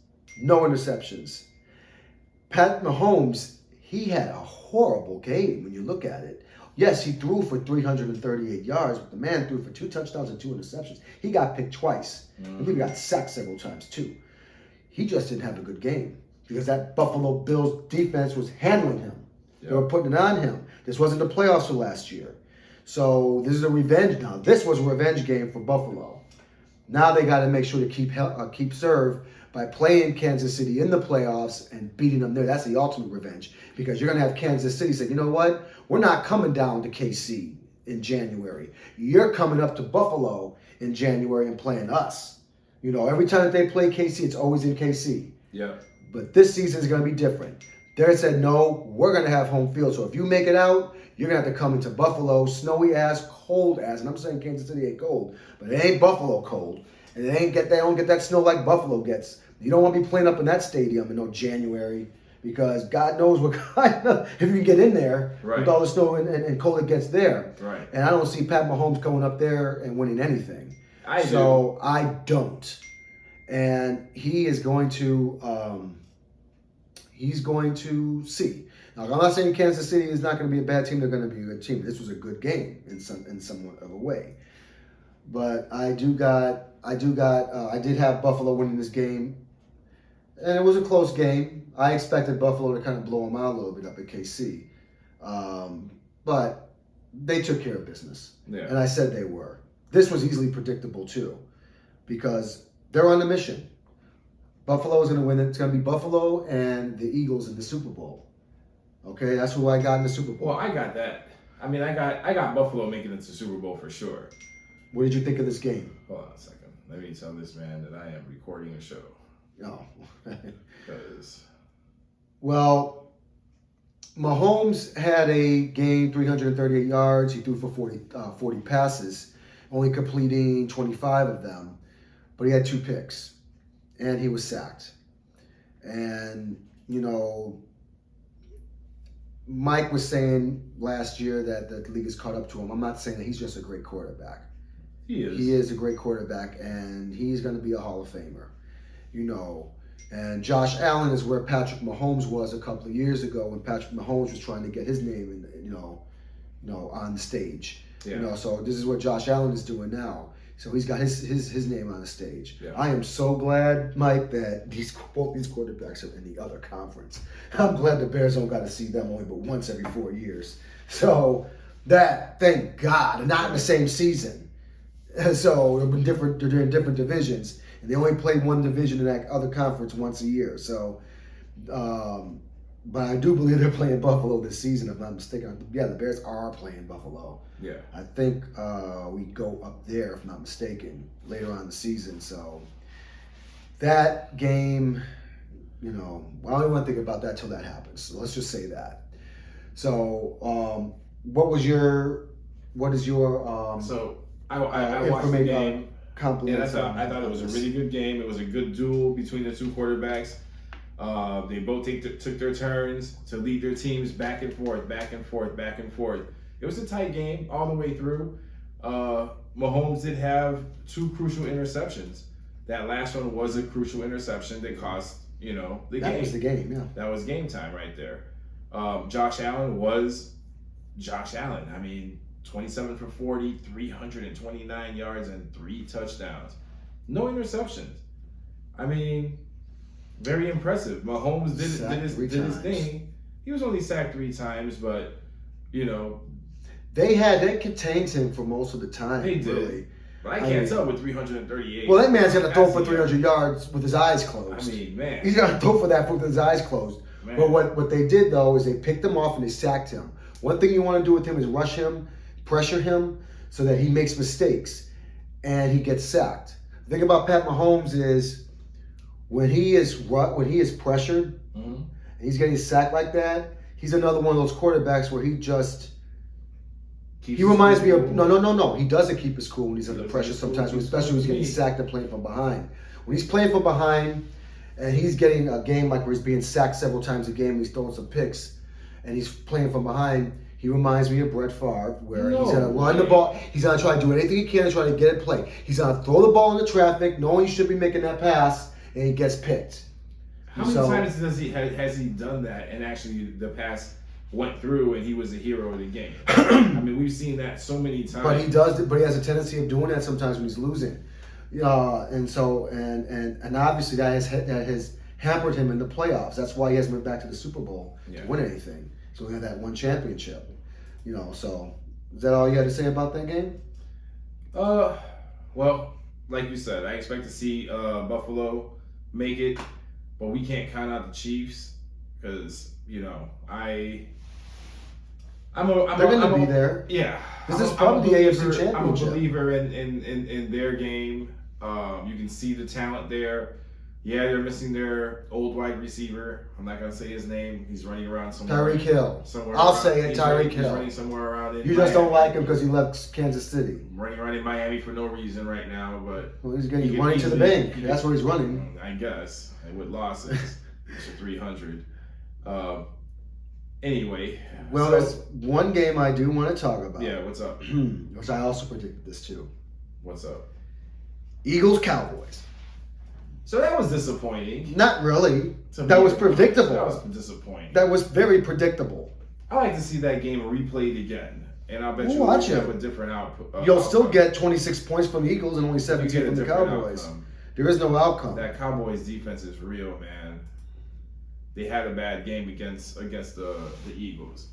Pat Mahomes, he had a horrible game when you look at it. Yes, he threw for 338 yards, but the man threw for 2 touchdowns and 2 interceptions. He got picked twice. I believe he got sacked several times too. He just didn't have a good game because that Buffalo Bills defense was handling him. Yep. They were putting it on him. This wasn't the playoffs for last year. So this is a revenge now. This was a revenge game for Buffalo. Now they got to make sure to keep serve by playing Kansas City in the playoffs and beating them there. That's the ultimate revenge because you're going to have Kansas City say, you know what? We're not coming down to KC in January. You're coming up to Buffalo in January and playing us. Every time that they play KC, it's always in KC. Yeah. But this season is going to be different. They said, no, we're going to have home field. So if you make it out, you're going to have to come into Buffalo, snowy ass, cold ass. And I'm saying Kansas City ain't cold, but it ain't Buffalo cold. And they don't get that snow like Buffalo gets. You don't want to be playing up in that stadium in January because God knows what kind of, if you get in there with all the snow and cold it gets there. Right. And I don't see Pat Mahomes going up there and winning anything. I don't. And he is going to see. Now, I'm not saying Kansas City is not going to be a bad team. They're going to be a good team. This was a good game in somewhat of a way. But I did have Buffalo winning this game. And it was a close game. I expected Buffalo to kind of blow them out a little bit up at KC. But they took care of business. Yeah. And I said they were. This was easily predictable too. Because they're on a mission. Buffalo is going to win it. It's going to be Buffalo and the Eagles in the Super Bowl. Okay, that's who I got in the Super Bowl. Well, I got that. I mean, I got Buffalo making it to Super Bowl for sure. What did you think of this game? Hold on a second. Let me tell this man that I am recording a show. Oh. Because Well, Mahomes had a game, 338 yards. He threw for 40 passes, only completing 25 of them. But he had 2 picks, and he was sacked. And, Mike was saying last year that the league has caught up to him. I'm not saying that he's just a great quarterback. he is. He is a great quarterback, and he's going to be a Hall of Famer. And Josh Allen is where Patrick Mahomes was a couple of years ago when Patrick Mahomes was trying to get his name on the stage. Yeah. So this is what Josh Allen is doing now. So he's got his name on the stage. Yeah. I am so glad, Mike, that both these quarterbacks are in the other conference. I'm glad the Bears don't got to see them only but once every 4 years. So thank God, and not in the same season. So they're in different divisions, and they only play one division in that other conference once a year. So, but I do believe they're playing Buffalo this season, if I'm not mistaken. Yeah, the Bears are playing Buffalo. Yeah. I think we go up there, if I'm not mistaken, later on in the season. So that game, I don't even want to think about that till that happens. So let's just say that. So, what is your So I watched the game. compliments? And I thought it was a really good game. It was a good duel between the two quarterbacks. They both took their turns to lead their teams back and forth, back and forth, back and forth. It was a tight game all the way through. Mahomes did have 2 crucial interceptions. That last one was a crucial interception that cost, the game. That was the game, yeah. That was game time right there. Josh Allen was Josh Allen. I mean, 27 for 40, 329 yards, and 3 touchdowns. No interceptions. I mean, very impressive. Mahomes did his thing. He was only sacked 3 times, but, They contained him for most of the time. They did. Really. But I can't tell with 338. Well, that man's going to throw for 300 yards with his eyes closed. I mean, man. He's going to throw for that with his eyes closed. Man. But what they did, though, is they picked him off and they sacked him. One thing you want to do with him is rush him, pressure him, so that he makes mistakes and he gets sacked. The thing about Pat Mahomes is when he is pressured and he's getting sacked like that, he's another one of those quarterbacks where he just... He reminds me of no. He doesn't keep his cool when he's under pressure sometimes, especially when he's getting sacked and playing from behind. When he's playing from behind and he's getting a game like where he's being sacked several times a game, he's throwing some picks, and he's playing from behind. He reminds me of Brett Favre, where he's gonna run the ball. He's gonna try to do anything he can to try to get it play. He's gonna throw the ball into traffic, knowing he should be making that pass, and he gets picked. How many times has he done that, and actually the pass went through and he was the hero of the game? I mean, we've seen that so many times. But he has a tendency of doing that sometimes when he's losing. And obviously that has hampered him in the playoffs. That's why he hasn't went back to the Super Bowl to win anything. So he had that one championship. So is that all you had to say about that game? Well, like you said, I expect to see Buffalo make it, but we can't count out the Chiefs because they're going to be there. Yeah. This is probably the AFC Championship. I'm a believer in their game. You can see the talent there. Yeah, they're missing their old wide receiver. I'm not going to say his name. He's running around somewhere. Tyreek Hill. I'll say it, Tyreek Hill. He's running somewhere around in You just don't like him because he left Kansas City. Running around in Miami for no reason right now, but... Well, he's running to the bank. That's where he's running. I guess. And with losses, it's a 300. Anyway. Well, there's one game I do want to talk about. Yeah, what's up? Which I also predicted this too. What's up? Eagles, Cowboys. So that was disappointing. Not really. That was predictable. That was disappointing. That was very predictable. I like to see that game replayed again. And I'll bet We'll you watch have it. a different output. You'll still get 26 points from the Eagles and only 17 from the Cowboys. Outcome. There is no outcome. That Cowboys defense is real, man. They had a bad game against the Eagles.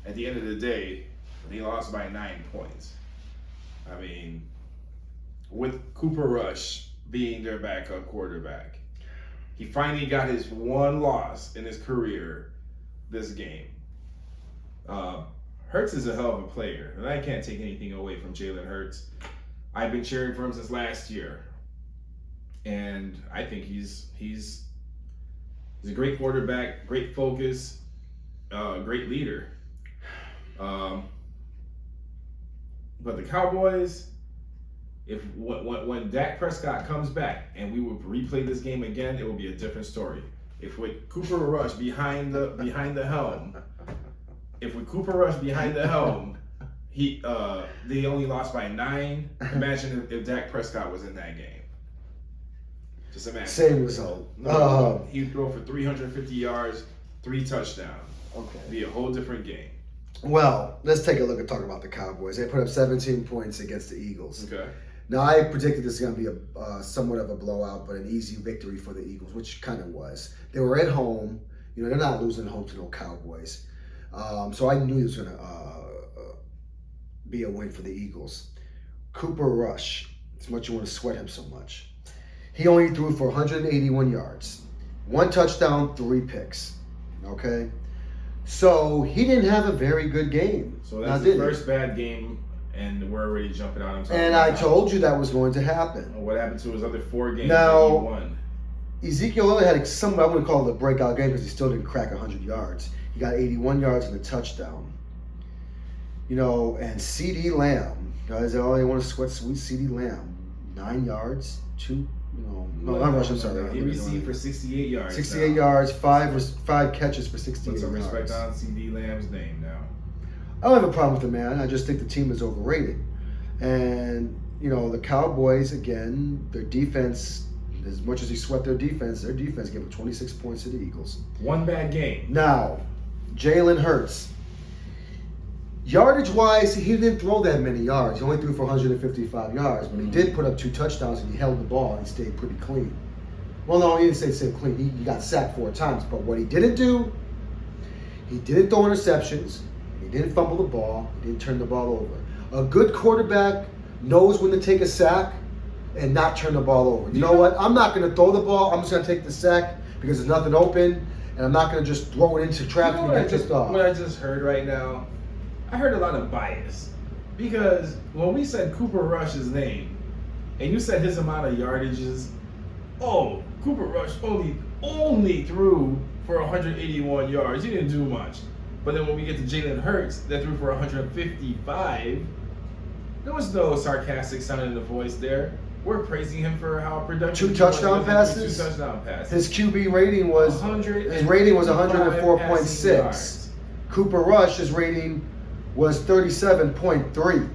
At the end of the day, they lost by 9 points. I mean, with Cooper Rush being their backup quarterback, he finally got his one loss in his career this game. Hurts is a hell of a player, and I can't take anything away from Jalen Hurts. I've been cheering for him since last year, and I think he's a great quarterback, great focus, great leader. But the Cowboys, when Dak Prescott comes back and we would replay this game again, it will be a different story. If with Cooper Rush behind the helm, they only lost by 9. Imagine if Dak Prescott was in that game. Just imagine. Same result. He'd throw for 350 yards, 3 touchdowns. Okay. Be a whole different game. Well, let's take a look and talk about the Cowboys. They put up 17 points against the Eagles. Okay. Now, I predicted this is going to be a somewhat of a blowout, but an easy victory for the Eagles, which kind of was. They were at home. You know, they're not losing at home to no Cowboys. So I knew it was going to be a win for the Eagles. Cooper Rush, as much you want to sweat him so much. He only threw for 181 yards. 1 touchdown, 3 picks. Okay? So he didn't have a very good game. So that's the first bad game, and we're already jumping on him. And I told you that was going to happen. What happened to his other 4 games now, that he won? Ezekiel only had some, I wouldn't call it a breakout game because he still didn't crack 100 yards. He got 81 yards and a touchdown. You know, and CD Lamb, guys, all they want to sweat sweet CD Lamb. 9 yards, 2. I'm sorry. He received for 68 yards. 68 yards, 5 catches for 68 yards. Put some yards. respect on CD Lamb's name now. I don't have a problem with the man. I just think the team is overrated. And, you know, the Cowboys, again, their defense, as much as he sweat their defense gave up 26 points to the Eagles. 1 bad game. Now, Jalen Hurts. Yardage-wise, he didn't throw that many yards. He only threw for 155 yards, but he did put up 2 touchdowns and he held the ball and he stayed pretty clean. Well, no, he didn't stay clean. He got sacked 4 times. But what he didn't do, he didn't throw interceptions. He didn't fumble the ball. He didn't turn the ball over. A good quarterback knows when to take a sack and not turn the ball over. You know what? I'm not going to throw the ball. I'm just going to take the sack because there's nothing open, and I'm not going to just throw it into traffic and get pissed off. What I just heard right now, I heard a lot of bias because when we said Cooper Rush's name and you said his amount of yardages, Cooper Rush only threw for 181 yards. He didn't do much. But then when we get to Jalen Hurts, that threw for 155, there was no sarcastic sound in the voice there. We're praising him for how productive. 2 touchdown passes. 2 touchdown passes. His QB rating was 104.6. Cooper Rush's rating was 37.3.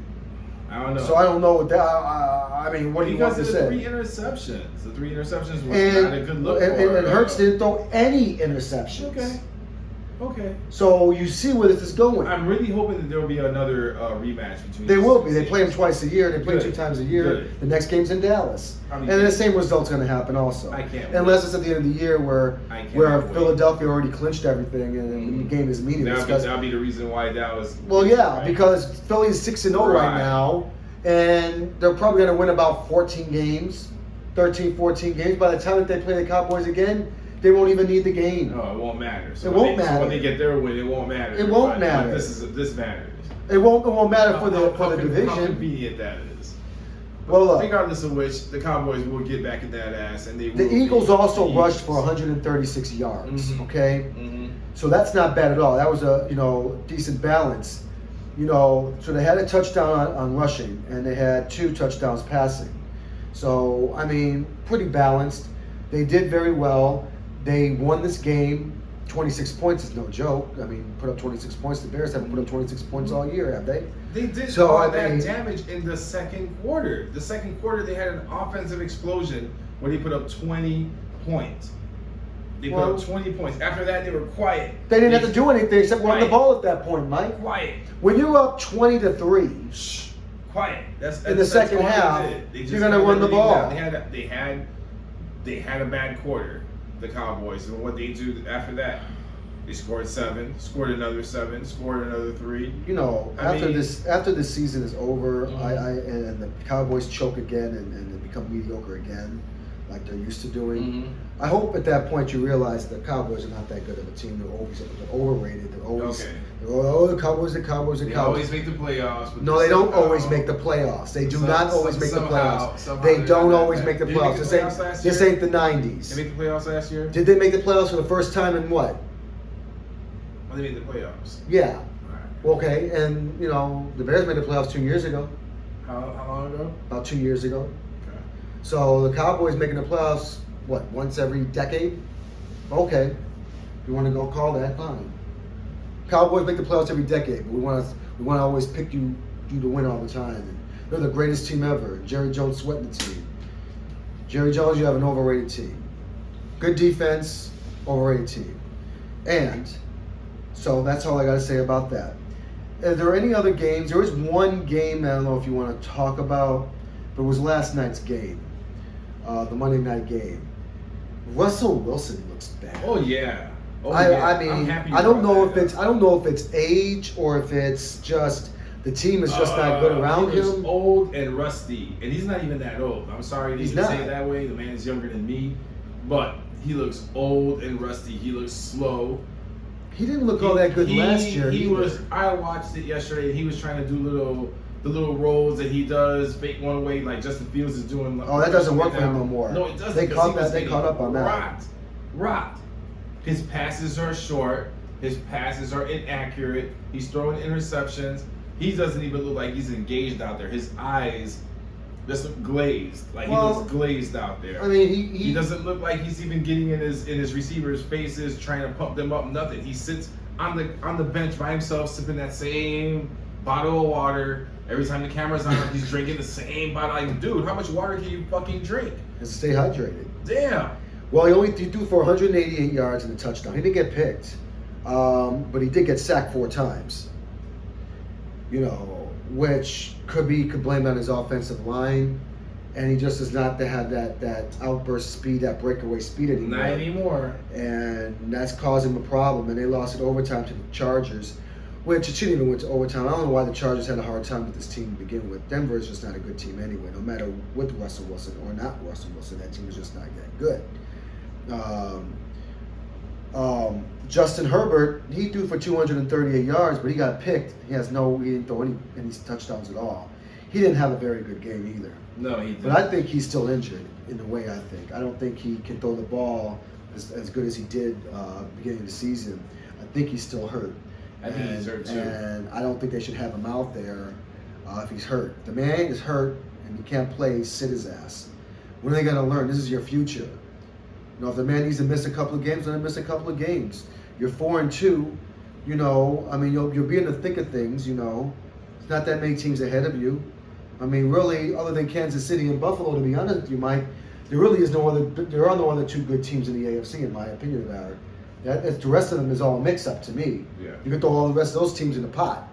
I don't know. So I don't know what that. I mean, what do you want to say? Because the 3 interceptions was not a good look. And Hurts didn't throw any interceptions. Okay. So you see where this is going. I'm really hoping that there will be another rematch between. They will be. They play them twice a year. They play 2 times a year. Good. The next game's in Dallas, and the same result's going to happen also. I can't. Unless it's at the end of the year where Philadelphia already clinched everything and the game is meaningless. That'll be the reason why Dallas. Well, yeah, because Philly's 6-0 right now, and they're probably going to win about 14 games, 13, 14 games. By the time that they play the Cowboys again, they won't even need the game. No, it won't matter. So when they get their win, it won't matter. It won't matter. This matters. It won't matter for the division. How convenient that is. Well, look, regardless of which, the Cowboys will get back in that ass, and they will. The Eagles also rushed for 136 yards. Mm-hmm. Okay, mm-hmm. So that's not bad at all. That was a decent balance. So they had a touchdown on rushing, and they had 2 touchdowns passing. So I mean, pretty balanced. They did very well. They won this game. 26 points is no joke. I mean, put up 26 points. The Bears haven't put up 26 points all year, have they? They did all that damage in the second quarter. The second quarter, they had an offensive explosion where they put up 20 points. They put up 20 points. After that, they were quiet. They didn't have to do anything except run the ball at that point, Mike. Quiet. When you're up 20-3, quiet. In the second half, you're gonna run the ball. They had a bad quarter, the Cowboys, and what they do after that, they scored 7, scored another 7, scored another 3. After this season is over, Mm-hmm. and the Cowboys choke again and become mediocre again, like they're used to doing. Mm-hmm. I hope at that point you realize the Cowboys are not that good of a team. They're overrated. They're always the Cowboys. They always make the playoffs. But No, they don't always make the playoffs. They do not always make the playoffs. They don't always make the playoffs. This ain't the 90s. They made the playoffs last year? Did they make the playoffs for the first time in what? Well, they made the playoffs. Yeah. Right. Okay, and the Bears made the playoffs 2 years ago. How long ago? About 2 years ago. Okay. So the Cowboys making the playoffs, what, once every decade? Okay. If you want to go call that, fine. Cowboys make the playoffs every decade, but we want to always pick you to win all the time. And they're the greatest team ever. Jerry Jones sweating the team. Jerry Jones, you have an overrated team. Good defense, overrated team. And so that's all I got to say about that. Are there any other games? There was one game I don't know if you want to talk about, but it was last night's game, the Monday night game. Russell Wilson looks bad. Oh yeah. I mean, I'm happy I don't know about if it's age or if it's just the team is just not good that. around He looks him. old and rusty, and he's not even that old. I'm sorry to He's even not. say it that way. The man is younger than me, but he looks old and rusty. He looks slow. He didn't look all that good last year. I watched it yesterday. He was trying to do the little rolls that he does, fake one way like Justin Fields is doing. Oh, that doesn't work for him no more. No, it doesn't. They caught up on that. Rocked. His passes are short. His passes are inaccurate. He's throwing interceptions. He doesn't even look like he's engaged out there. His eyes just look glazed. Like he looks glazed out there. I mean, he doesn't look like he's even getting in his receivers' faces, trying to pump them up. Nothing. He sits on the bench by himself, sipping that same bottle of water. Every time the camera's on, he's drinking the same bottle. Like, dude, how much water can you fucking drink? And stay hydrated. Damn. Well, he threw for 188 yards and a touchdown. He didn't get picked, but he did get sacked 4 times. Which could blame on his offensive line, and he just does not have that outburst speed, that breakaway speed anymore. Not anymore. And that's causing him a problem. And they lost in overtime to the Chargers, which it shouldn't even went to overtime. I don't know why the Chargers had a hard time with this team to begin with. Denver is just not a good team anyway. No matter with Russell Wilson or not Russell Wilson, that team is just not that good. Justin Herbert, he threw for 238 yards, but he got picked. He didn't throw any touchdowns at all. He didn't have a very good game either. No, he didn't. But I think he's still injured in a way, I think. I don't think he can throw the ball as good as he did beginning of the season. I think he's still hurt. I think he's hurt too. And I don't think they should have him out there if he's hurt. The man is hurt and he can't play, sit his ass. When are they going to learn? This is your future. If the man needs to miss a couple of games, let him miss a couple of games. You're 4-2, I mean, you'll be in the thick of things, It's not that many teams ahead of you. I mean, really, other than Kansas City and Buffalo, to be honest with you, Mike, there are no other 2 good teams in the AFC, in my opinion, about it. The rest of them is all a mix-up to me. Yeah. You can throw all the rest of those teams in the pot,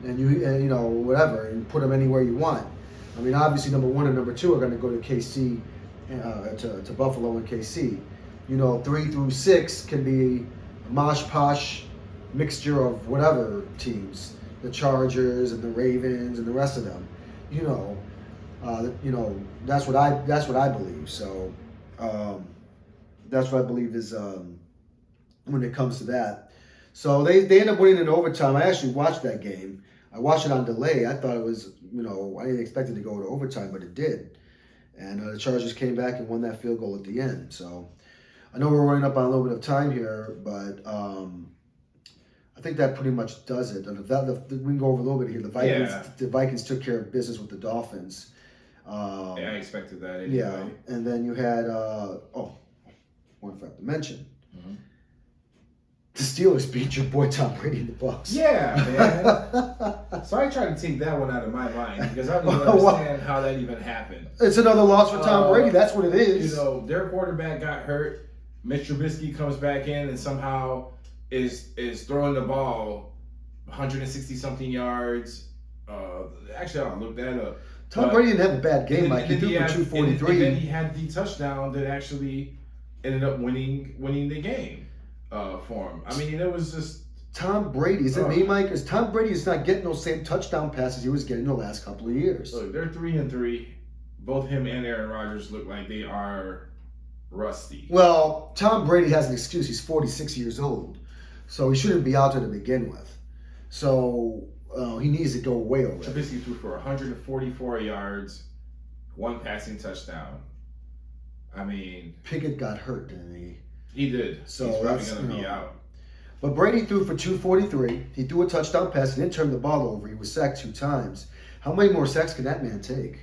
and whatever, and put them anywhere you want. I mean, obviously, number 1 and number 2 are going to go to KC, to Buffalo and KC. 3 through 6 can be a mosh-posh mixture of whatever teams, the Chargers and the Ravens and the rest of them. That's what I believe. So that's what I believe is when it comes to that. So they end up winning in overtime. I actually watched that game. I watched it on delay. I thought it was, I didn't expect it to go to overtime, but it did. And the Chargers came back and won that field goal at the end. So I know we're running up on a little bit of time here, but I think that pretty much does it. And we can go over a little bit here. The Vikings took care of business with the Dolphins. I expected that anyway. Yeah, and then you had one fact to mention. Mm-hmm. The Steelers beat your boy Tom Brady in the Bucs. Yeah, man. So I tried to take that one out of my mind because I don't even understand how that even happened. It's another loss for Tom Brady. That's what it is. Their quarterback got hurt. Mitch Trubisky comes back in and somehow is throwing the ball 160-something yards. Actually, I'll look that up. Tom Brady didn't have a bad game, Mike. He threw for 243. And then he had the touchdown that actually ended up winning the game for him. I mean, it was just Tom Brady. Is it me, Mike? Because Tom Brady is not getting those same touchdown passes he was getting the last couple of years. Look, they're 3-3, both him and Aaron Rodgers look like they are rusty. Well, Tom Brady has an excuse. He's 46 years old, so he shouldn't be out there to begin with. So he needs to go away already. Trubisky threw for 144 yards, 1 passing touchdown. I mean, Pickett got hurt, didn't he? He did. So he's probably that's, going to be out. But Brady threw for 243. He threw a touchdown pass. He didn't turn the ball over. He was sacked 2 times. How many more sacks can that man take?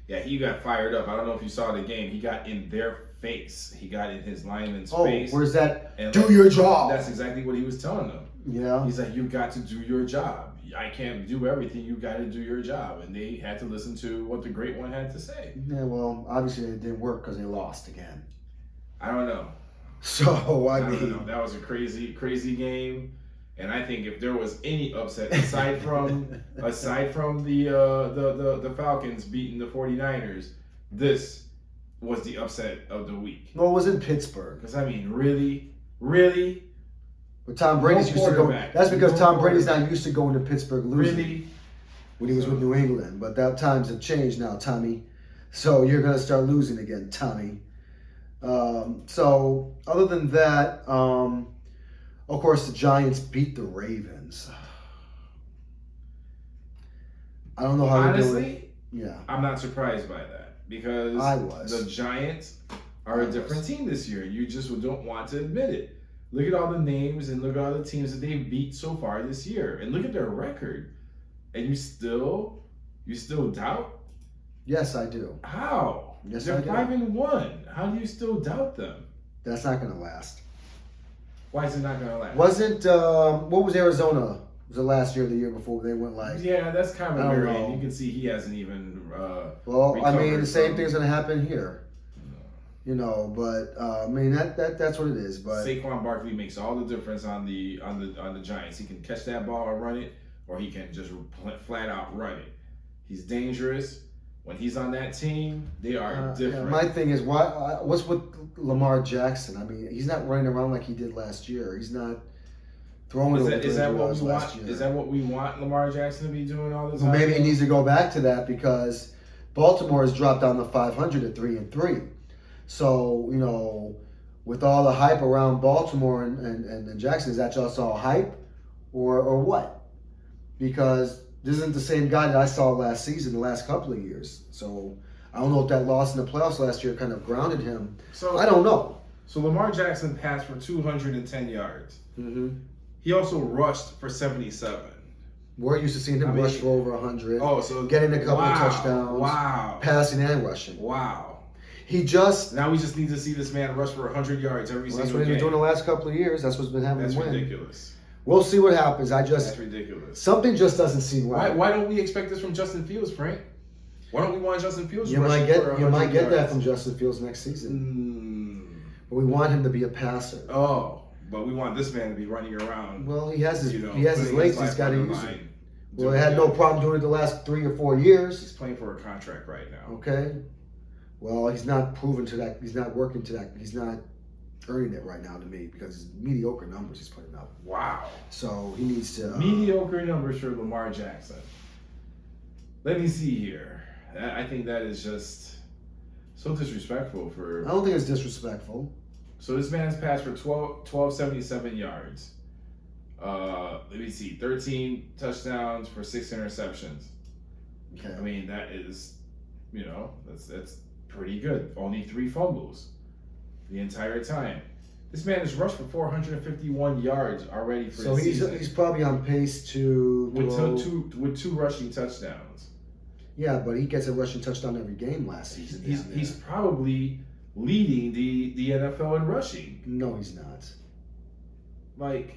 Yeah, he got fired up. I don't know if you saw the game. He got in their face. He got in his lineman's face. Where's that? And Do your job. That's exactly what he was telling them. Yeah. He's like, you've got to do your job. I can't do everything. You got to do your job. And they had to listen to what the great one had to say. Yeah, well, obviously it didn't work because they lost again. I don't know. So, I don't mean, know. That was a crazy, crazy game. And I think if there was any upset aside from the Falcons beating the 49ers, this was the upset of the week. well, it was in Pittsburgh. Because I mean, really, But Tom Brady's used to go. quarterback. That's because No Tom Brady's quarterback. not used to going to Pittsburgh losing really. when he was with New England. But that times have changed now, Tommy. So you're gonna start losing again, Tommy. So other than that, of course, the Giants beat the Ravens. I don't know how to do it. Honestly, Yeah, I'm not surprised by that because I was. the Giants are I a different was. team this year. You just don't want to admit it. Look at all the names and look at all the teams that they've beat so far this year, and look at their record. And you still doubt? Yes, I do. How? Yes, They're I do. 5-1. How do you still doubt them? That's not gonna last. Why is it not going to last? Wasn't what was Arizona? Was it last year or the year before they went like? Yeah, that's kind of I don't weird. know. You can see he hasn't even. Well, I mean, recovered the same from- thing's gonna happen here. You know, but I mean that's what it is. But Saquon Barkley makes all the difference on the Giants. He can catch that ball and run it, or he can just flat out run it. He's dangerous. When he's on that team, they are different. my thing is what's with Lamar Jackson? I mean, he's not running around like he did last year. He's not throwing over Is that 300 what yards we last want? year. Is that what we want Lamar Jackson to be doing all the Well, time? maybe he needs to go back to that because Baltimore has dropped down to 500 at 3-3. So, you know, with all the hype around Baltimore and Jackson, is that just all hype or what? Because this isn't the same guy that I saw last season, the last couple of years. So I don't know if that loss in the playoffs last year kind of grounded him. So I don't know. So Lamar Jackson passed for 210 yards. Mm-hmm. He also rushed for 77. We're used to seeing him rush for over 100. Oh, so getting a couple of wow, touchdowns. Wow. Passing and rushing. Wow. He just... Now we just need to see this man rush for 100 yards every Well, that's single what he's game. been doing the last couple of years. That's what's been having That's him win. ridiculous. We'll see what happens. That's ridiculous. Something just doesn't seem right. Why don't we expect this from Justin Fields, Frank? Why don't we want Justin Fields? You might rushing get for you 100 might get that yards? from Justin Fields next season. Mm. But we want him to be a passer. Oh, but we want this man to be running around. Well, he has his You know, he has his putting legs. He's life got to on the use it. line. Well, he had no problem doing it the last 3 or 4 years. He's playing for a contract right now. Okay. Well, he's not proven to that. He's not working to that. He's not earning it right now to me because his mediocre numbers he's putting up. Wow. So he needs to Mediocre numbers for Lamar Jackson. Let me see here. I think that is just so disrespectful for. I don't think it's disrespectful. So this man's passed for 1277 yards. Let me see, 13 touchdowns for 6 interceptions. Okay. I mean, that is, that's pretty good. Only 3 fumbles the entire time. This man has rushed for 451 yards already for So the season. he's probably on pace to with two rushing touchdowns. Yeah, but he gets a rushing touchdown every game last season. He's probably leading the NFL in rushing. No, he's not. Like,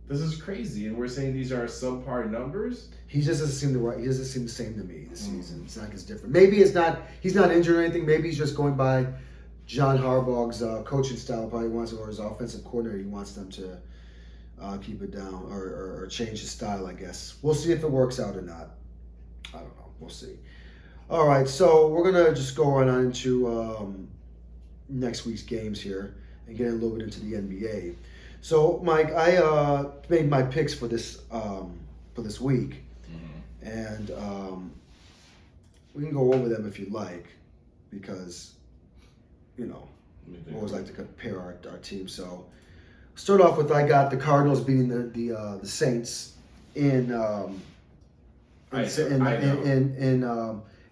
this is crazy, and we're saying these are subpar numbers. He just doesn't seem he doesn't seem the same to me this season. It's like it's different. Maybe it's not. He's not injured or anything. Maybe he's just going by John Harbaugh's coaching style. Probably wants, or his offensive coordinator. He wants them to keep it down or change his style. I guess we'll see if it works out or not. I don't know. We'll see. All right, so we're gonna just go on into next week's games here and get a little bit into the NBA. So, Mike, I made my picks for this week, and we can go over them if you like, because we always like to compare our teams. So start off with I got the Cardinals beating the Saints in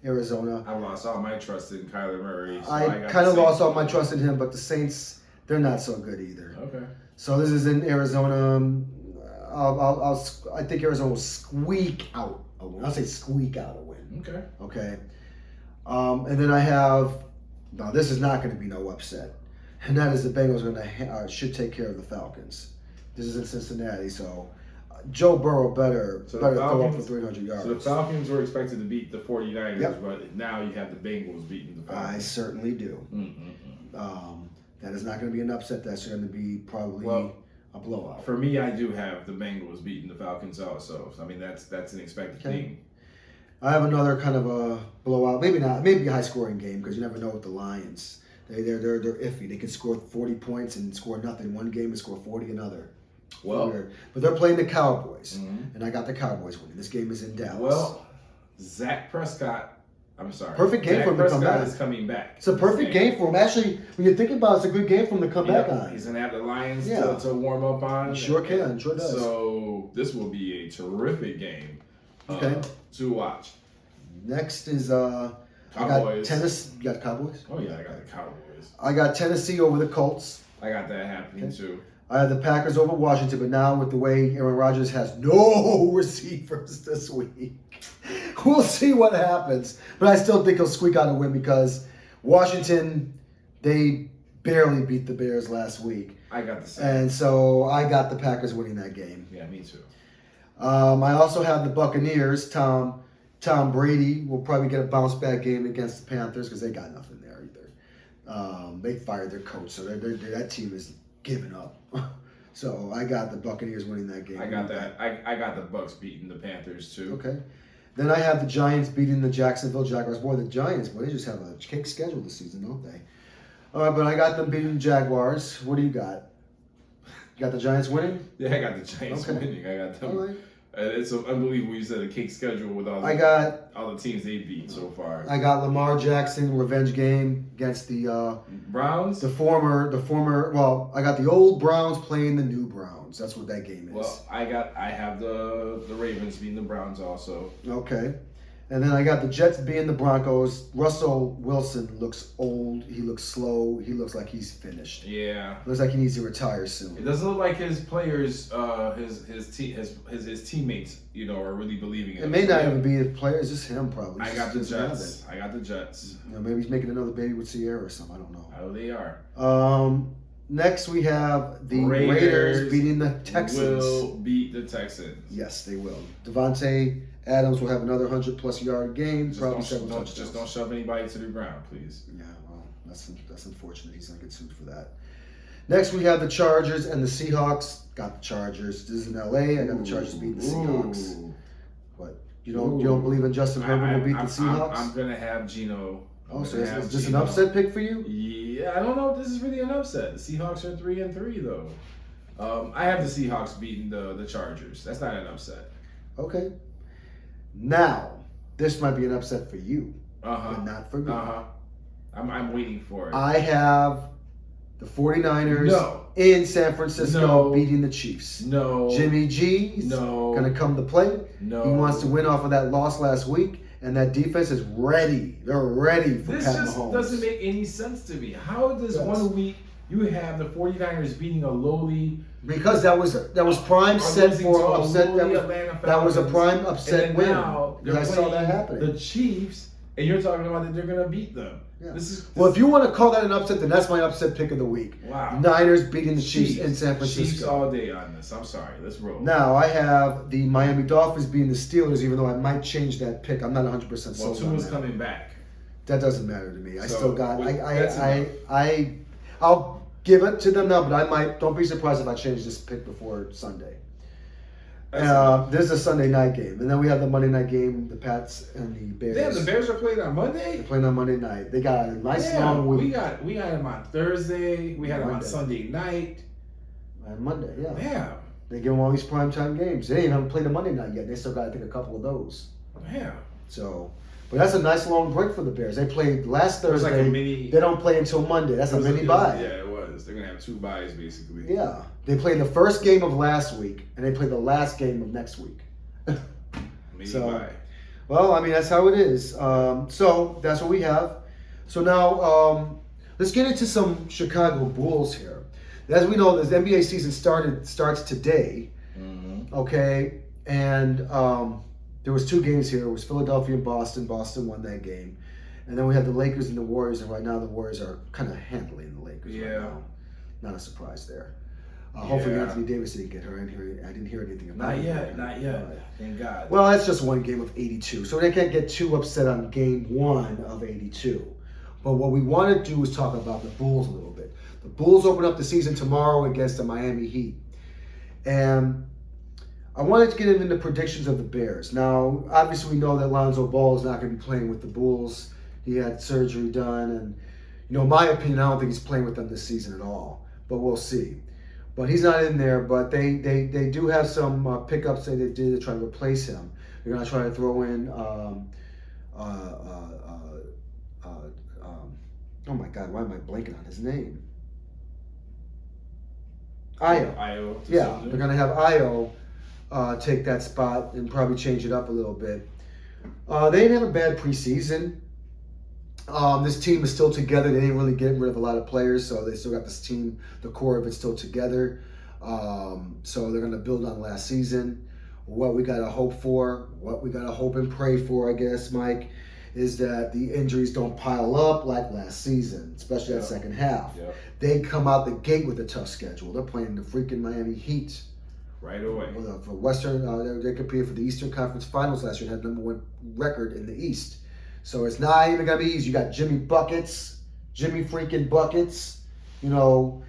Arizona. I lost all my trust in Kyler Murray. So I kind of lost all my trust in him, but the Saints, they're not so good either. Okay. So this is in Arizona. I think Arizona will squeak out a win. I'll say squeak out a win. Okay. Okay. And then I have, now this is not going to be no upset, and that is the Bengals should take care of the Falcons. This is in Cincinnati, so Joe Burrow better throw up for 300 yards. So the Falcons were expected to beat the 49ers, Yep. but now you have the Bengals beating the Falcons. I certainly do. That is not going to be an upset. That's going to be probably a blowout. For me, I do have the Bengals beating the Falcons also. So, I mean, that's an expected thing. I have another kind of a blowout. Maybe not. Maybe a high-scoring game because you never know with the Lions. They're iffy. They can score 40 points and score nothing one game and score 40 another. Well, weird. But they're playing the Cowboys, and I got the Cowboys winning. This game is in Dallas. Well, Dak Prescott. I'm sorry. Perfect game for him to come back. Is coming back. It's a perfect game for him. Actually, when you think about it, it's a good game for him to come back on. He's going to have the Lions to warm up on. He sure can. Sure does. So this will be a terrific game to watch. Next is Cowboys. I got Tennessee. You got Cowboys? Oh, yeah. I got the Cowboys. I got Tennessee over the Colts. I got that happening too. I had the Packers over Washington, but now with the way Aaron Rodgers has no receivers this week, we'll see what happens. But I still think he'll squeak out a win because Washington, they barely beat the Bears last week. I got the same. And so I got the Packers winning that game. Yeah, me too. I also have the Buccaneers. Tom Brady will probably get a bounce back game against the Panthers because they got nothing there either. They fired their coach, so that team is giving up. So I got the Buccaneers winning that game. I got that. I got the Bucks beating the Panthers too. Okay. Then I have the Giants beating the Jacksonville Jaguars. Boy, the Giants, they just have a cake schedule this season, don't they? All right, but I got them beating the Jaguars. What do you got? You got the Giants winning? Yeah, I got the Giants winning. I got them. All right. It's unbelievable you said a cake schedule with all the teams they beat so far. I got Lamar Jackson revenge game against the Browns. The former. Well, I got the old Browns playing the new Browns. That's what that game is. Well, I have the Ravens beating the Browns also. Okay. And then I got the Jets beating the Broncos. Russell Wilson looks old. He looks slow. He looks like he's finished. Yeah. Looks like he needs to retire soon. It doesn't look like his players, his teammates, are really believing in him. It may not even be his players, just him probably. I got the Jets. Maybe he's making another baby with Sierra or something. I don't know. Oh, they are. Next we have the Raiders beating the Texans. Will beat the Texans. Yes, they will. Devontae Adams will have another 100+ yard game. Just don't shove anybody to the ground, please. Yeah, well, that's unfortunate. He's gonna get sued for that. Next, we have the Chargers and the Seahawks. Got the Chargers. This is in LA. I got the Chargers beating the Seahawks. What? You don't believe in Justin Herbert will beat the Seahawks? I'm gonna have Geno. Oh, so is this an upset pick for you? Yeah, I don't know if this is really an upset. The Seahawks are 3-3 though. I have the Seahawks beating the Chargers. That's not an upset. Okay. Now, this might be an upset for you, but not for me. I'm waiting for it. I have the 49ers in San Francisco beating the Chiefs. No. Jimmy G's going to come to play. No. He wants to win off of that loss last week, and that defense is ready. They're ready for Pat Mahomes. This just doesn't make any sense to me. How does 1 week you have the 49ers beating a lowly... Because that was prime set for upset. That was a prime upset win. Now I saw that happening. The Chiefs, and you're talking about that they're going to beat them. Yeah. Well, if you want to call that an upset, then that's my upset pick of the week. Wow. Niners beating the Chiefs in San Francisco. Chiefs all day on this. I'm sorry. Let's roll. Now, I have the Miami Dolphins beating the Steelers, even though I might change that pick. I'm not 100% sold on that. Tua's coming back. That doesn't matter to me. I still got... I'll give it to them now, but don't be surprised if I change this pick before Sunday. This is a Sunday night game. And then we have the Monday night game, the Pats and the Bears. Damn, the Bears are playing on Monday? They're playing on Monday night. They got a nice long week. We got them on Thursday. We had them on Sunday night. On Monday, yeah. Damn. They give them all these primetime games. They ain't even played a Monday night yet. They still got, I think, a couple of those. Damn. So, But that's a nice long break for the Bears. They played last It was Thursday. like a mini. They don't play until Monday. That's a mini bye. Yeah, it was. They're gonna have 2 byes basically. Yeah, they played the first game of last week, and they play the last game of next week. Mini So, bye. well, I mean, that's how it is. So that's what we have. So now let's get into some Chicago Bulls here. As we know, the NBA season starts today. Mm-hmm. Okay, and there was 2 games here. It was Philadelphia and Boston. Boston won that game, and then we had the Lakers and the Warriors. And right now, the Warriors are kind of handling the Lakers. Yeah. Right now. Not a surprise there. Hopefully, Yeah. Anthony Davis didn't get hurt. I didn't hear anything about Not it. yet. Not yet. Right. Thank God. Well, that's just one game of 82, so they can't get too upset on game 1 of 82. But what we want to do is talk about the Bulls a little bit. The Bulls open up the season tomorrow against the Miami Heat. And I wanted to get into the predictions of the Bears. Now, obviously, we know that Lonzo Ball is not going to be playing with the Bulls. He had surgery done. And, in my opinion, I don't think he's playing with them this season at all. But we'll see. But he's not in there. But they do have some pickups that they did to try to replace him. They're going to try to throw in oh my God, why am I blanking on his name? Io. Yeah, they're going to have Io take that spot and probably change it up a little bit. They didn't have a bad preseason. This team is still together. They didn't really get rid of a lot of players, so they still got this team, the core of it still together. So they're going to build on last season. What we got to hope for, what we got to hope and pray for, I guess, Mike, is that the injuries don't pile up like last season, especially that second half. Yep. They come out the gate with a tough schedule. They're playing the freaking Miami Heat. Right away. For Western, they competed for the Eastern Conference Finals last year and had #1 record in the East. So it's not even going to be easy. You got Jimmy freaking Buckets, so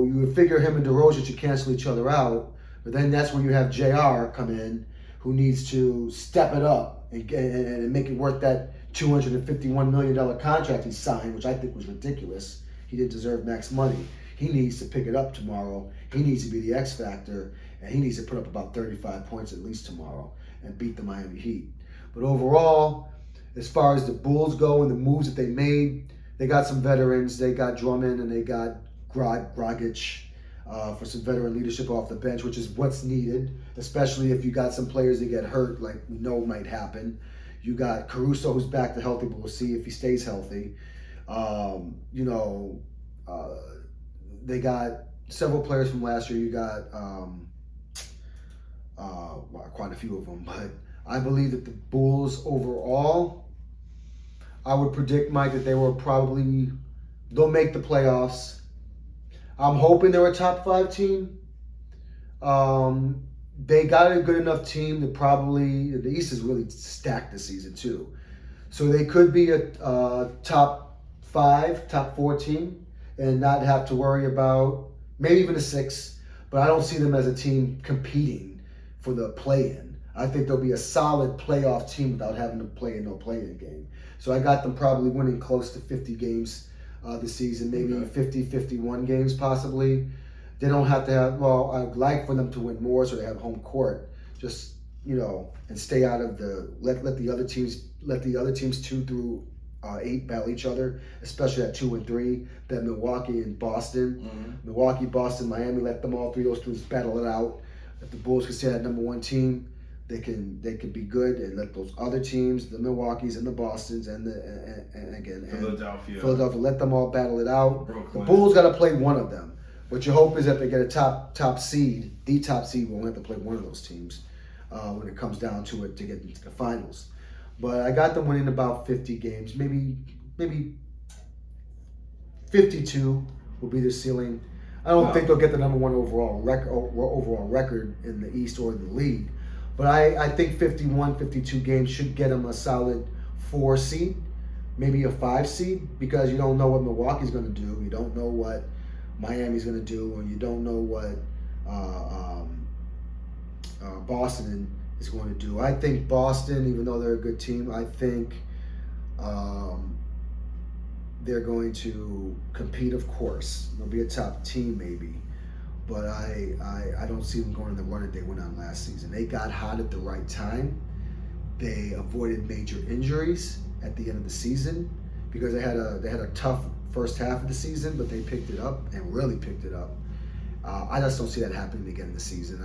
you would figure him and DeRozan should cancel each other out. But then that's when you have JR come in, who needs to step it up and make it worth that $251 million contract he signed, which I think was ridiculous. He didn't deserve max money. He needs to pick it up tomorrow. He needs to be the X factor, and he needs to put up about 35 points at least tomorrow and beat the Miami Heat. But overall, as far as the Bulls go and the moves that they made, they got some veterans. They got Drummond and they got Dragic for some veteran leadership off the bench, which is what's needed, especially if you got some players that get hurt, like we know might happen. You got Caruso, who's back to healthy, but we'll see if he stays healthy. They got several players from last year. You got quite a few of them, but I believe that the Bulls overall, I would predict, Mike, that they'll make the playoffs. I'm hoping they're a top 5 team. They got a good enough team that the East is really stacked this season too. So they could be a top 5, top 4 team and not have to worry about maybe even a 6. But I don't see them as a team competing for the play-in. I think they'll be a solid playoff team without having to play in no play-in game. So I got them probably winning close to 50 games this season, maybe 50, 51 games possibly. They don't have to have, I'd like for them to win more so they have home court, just, and stay out of let the other teams 2 through 8 battle each other, especially at 2 and 3, that Milwaukee and Boston. Mm-hmm. Milwaukee, Boston, Miami, let them all 3 of those teams battle it out. If the Bulls can stay at #1 team, they can be good, and let those other teams, the Milwaukees and the Bostons and Philadelphia, let them all battle it out. Brooklyn. The Bulls got to play one of them. What you hope is that they get a top seed. The top seed will have to play one of those teams when it comes down to it to get into the finals. But I got them winning about 50 games, maybe 52 will be the ceiling. I don't think they'll get the #1 overall record in the East or in the league. But I think 51, 52 games should get them a solid 4 seed, maybe a 5 seed, because you don't know what Milwaukee's going to do. You don't know what Miami's going to do, and you don't know what Boston is going to do. I think Boston, even though they're a good team, I think they're going to compete, of course. They'll be a top team maybe. But I don't see them going on the run that they went on last season. They got hot at the right time, They avoided major injuries at the end of the season because they had a tough first half of the season, but they picked it up and really picked it up. I just don't see that happening again this season.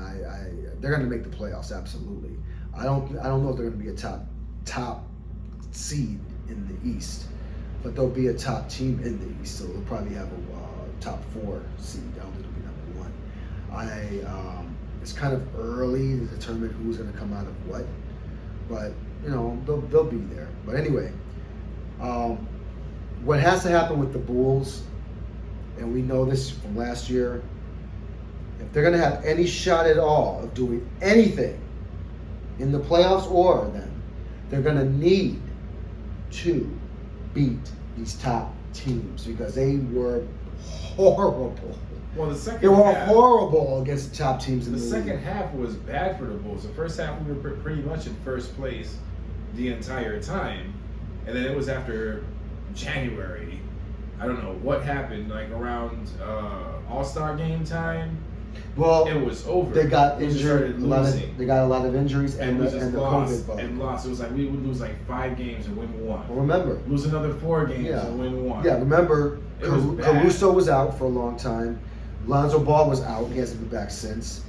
They're going to make the playoffs, absolutely. I don't know if they're going to be a top seed in the East, but they'll be a top team in the East. So they'll probably have a top 4 seed. I don't think they'll be number 1. It's kind of early to determine who's going to come out of what, but they'll be there. But anyway, what has to happen with the Bulls, and we know this from last year, if they're going to have any shot at all of doing anything in the playoffs or then, they're going to need to beat these top teams because they were horrible. Well, the second they were half, horrible against the top teams in the the second league. half was bad for the Bulls. The first half we were pretty much in first place the entire time, and then it was after January. I don't know what happened, like around All-Star game time. Well, it was over. They got We just injured. started They got a lot of injuries and we the just COVID lost bug. and lost. It was like we would lose like 5 games and win 1. Well, remember, Lose another 4 games and win 1. Yeah, remember, It was bad. Caruso was out for a long time. Lonzo Ball was out. He hasn't been back since.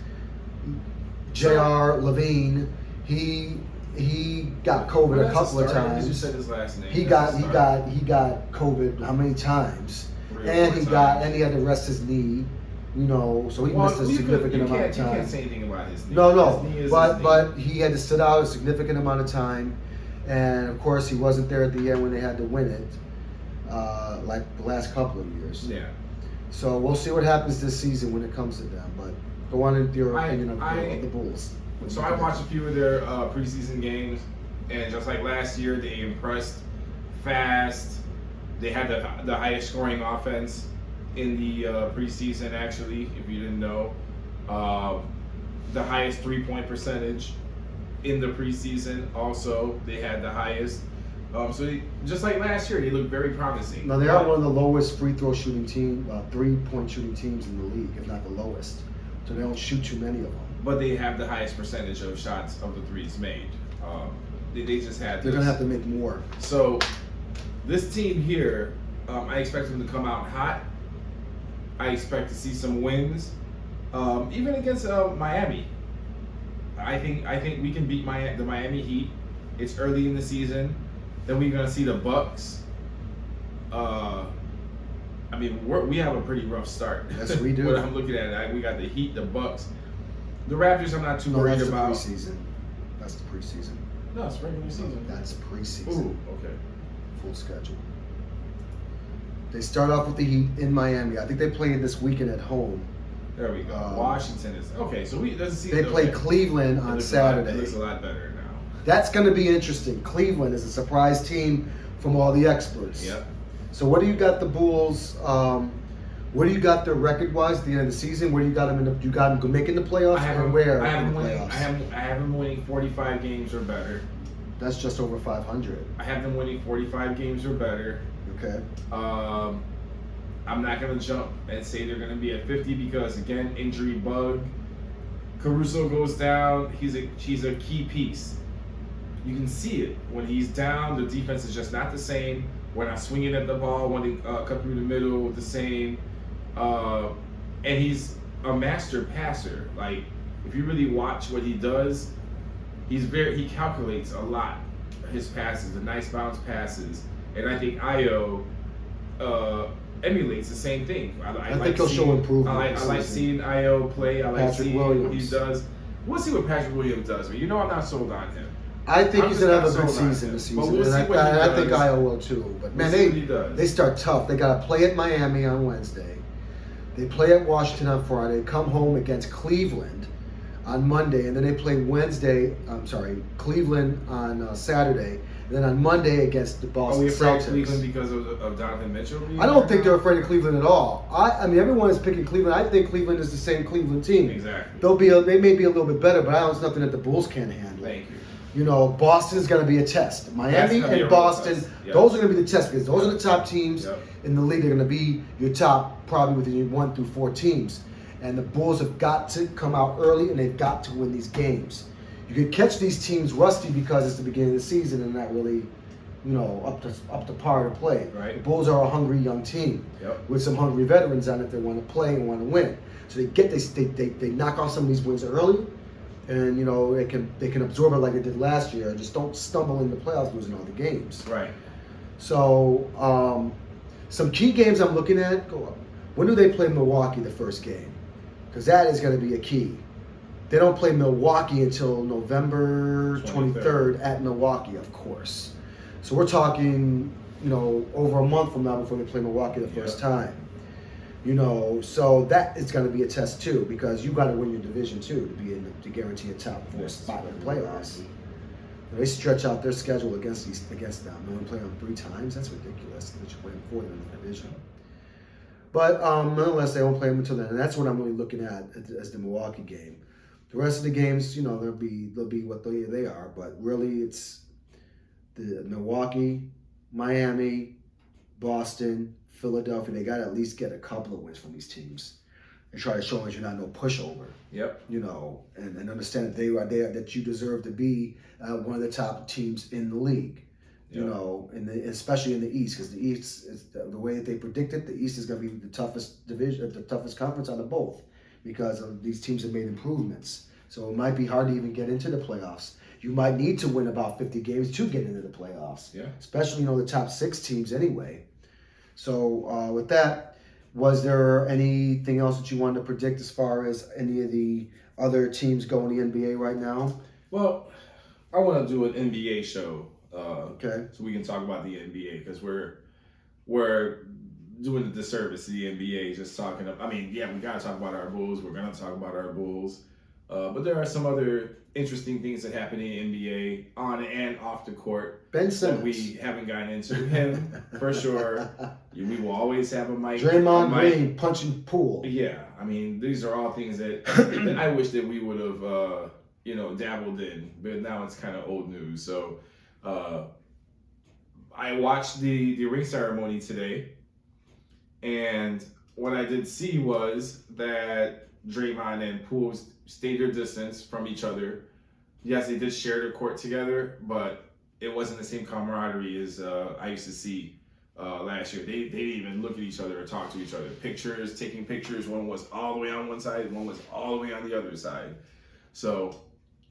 J.R. Levine, he got COVID a couple of times. You said his last name. He got COVID how many times? 3 or And 4 he times. had to rest his knee. So he missed a significant amount of You time. can't say anything about his knee. No, His knee is his but knee. but he had to sit out a significant amount of time, and of course he wasn't there at the end when they had to win it, like the last couple of years. Yeah. So we'll see what happens this season when it comes to them. But go on with your opinion of the Bulls. So I watched a few of their preseason games, and just like last year, they impressed fast. They had the highest scoring offense in the preseason, actually, if you didn't know. The highest 3-point percentage in the preseason. Also, they had the highest. Just like last year, they looked very promising. Now they are one of the lowest free throw shooting 3-point shooting teams in the league, if not the lowest. So they don't shoot too many of them. But they have the highest percentage of shots of the threes made. They just had. They're gonna have to make more. So this team here, I expect them to come out hot. I expect to see some wins, even against Miami. I think we can beat the Miami Heat. It's early in the season. Then we're gonna see the Bucks. We have a pretty rough start. Yes, we do. What I'm looking at, we got the Heat, the Bucks, the Raptors. I'm not too No, worried that's about. the preseason. That's the preseason. No, it's regular season. That's preseason. Ooh, okay. Full schedule. They start off with the Heat in Miami. I think they play this weekend at home. There we go. Washington is okay. So let's see. They play Cleveland on Saturday. It looks a lot better now. That's going to be interesting. Cleveland is a surprise team from all the experts. Yep. So what do you got the Bulls? What do you got the record-wise at the end of the season? Where do you got them you got them making the playoffs? I have and them, where I have in them the winning. playoffs? I have them winning 45 games or better. That's just over 500. I have them winning 45 games or better. Okay. I'm not gonna jump and say they're gonna be at 50 because again, injury bug. Caruso goes down. He's a key piece. You can see it when he's down. The defense is just not the same. We're not swinging at the ball when they cut through the middle the same. And he's a master passer. Like if you really watch what he does, he calculates a lot. His passes, the nice bounce passes, and I think Io emulates the same thing. I think he'll show improvement. I like seeing Io play. I like Patrick seeing what he Williams. does. We'll see what Patrick Williams does, but I'm not sold on him. I think I'm he's just gonna have not a good sold on season him. this But season, we'll see and what he I think does. Io will too. But man, We'll see what he does. they start tough. They got to play at Miami on Wednesday. They play at Washington on Friday. Come home against Cleveland on Monday, and then they play Cleveland on Saturday. And then on Monday against the Are Boston we afraid of Celtics. Cleveland because of Donovan Mitchell? I don't think they're afraid of Cleveland at all. I mean, everyone is picking Cleveland. I think Cleveland is the same Cleveland team. Exactly. They may be a little bit better, but I don't know nothing that the Bulls can't handle. Thank you. Boston's going to be a test. Miami gonna be a and real Boston, test. Yep. those are going to be the test because those are the top teams Yep. in the league. They're going to be your top, probably within your 1 through 4 teams. And the Bulls have got to come out early and they've got to win these games. You could catch these teams rusty because it's the beginning of the season and not really, up to par to play. Right. The Bulls are a hungry young team with some hungry veterans on it that want to play and want to win. So they knock off some of these wins early, and they can absorb it like they did last year. Just don't stumble in the playoffs losing all the games. Right. So some key games I'm looking at. When do they play Milwaukee the first game? Because that is going to be a key. They don't play Milwaukee until November 23rd at Milwaukee, of course. So we're talking, over a month from now before they play Milwaukee the first time. So that is going to be a test too, because you got to win your division too to guarantee a top 4 spot in the playoffs. They stretch out their schedule against them. They only play them 3 times. That's ridiculous. They should play them 4 in the division. But nonetheless, they won't play them until then, and that's what I'm really looking at as the Milwaukee game. The rest of the games, they'll be what they are. But really, it's the Milwaukee, Miami, Boston, Philadelphia. They got to at least get a couple of wins from these teams and try to show them that you're not no pushover. Yep. And understand that they are there, that you deserve to be one of the top teams in the league. Yep. Especially in the East, because the East is the way that they predict it. The East is going to be the toughest division, the toughest conference out of both, because of these teams have made improvements. So it might be hard to even get into the playoffs. You might need to win about 50 games to get into the playoffs. Yeah. Especially the top 6 teams anyway. So with that, was there anything else that you wanted to predict as far as any of the other teams going to the NBA right now? Well, I want to do an NBA show. Okay. So we can talk about the NBA, because we're doing a disservice to the NBA just talking. We got to talk about our Bulls. We're going to talk about our Bulls. But there are some other interesting things that happen in the NBA on and off the court. Ben Simmons. That we haven't gotten into. Him, for sure. We will always have a mic. Draymond Green punching pool. Yeah. These are all things that I wish that we would have, dabbled in. But now it's kind of old news. So I watched the ring ceremony today. And what I did see was that Draymond and Poole stayed their distance from each other. Yes, they did share the court together, but it wasn't the same camaraderie as I used to see last year. They didn't even look at each other or talk to each other. Taking pictures. One was all the way on one side, one was all the way on the other side. So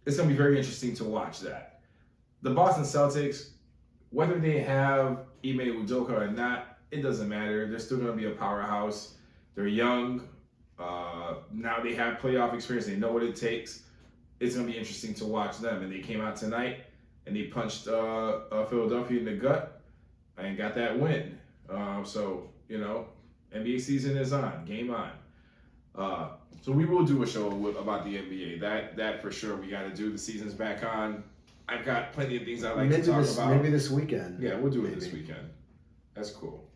it's going to be very interesting to watch that. The Boston Celtics, whether they have Ime Udoka or not, it doesn't matter. They're still going to be a powerhouse. They're young. Now they have playoff experience. They know what it takes. It's going to be interesting to watch them. And they came out tonight and they punched Philadelphia in the gut and got that win. So, NBA season is on. Game on. So we will do a show about the NBA. That for sure we got to do. The season's back on. I've got plenty of things I'd like to talk about. Maybe this weekend. Yeah, we'll do it this weekend. That's cool.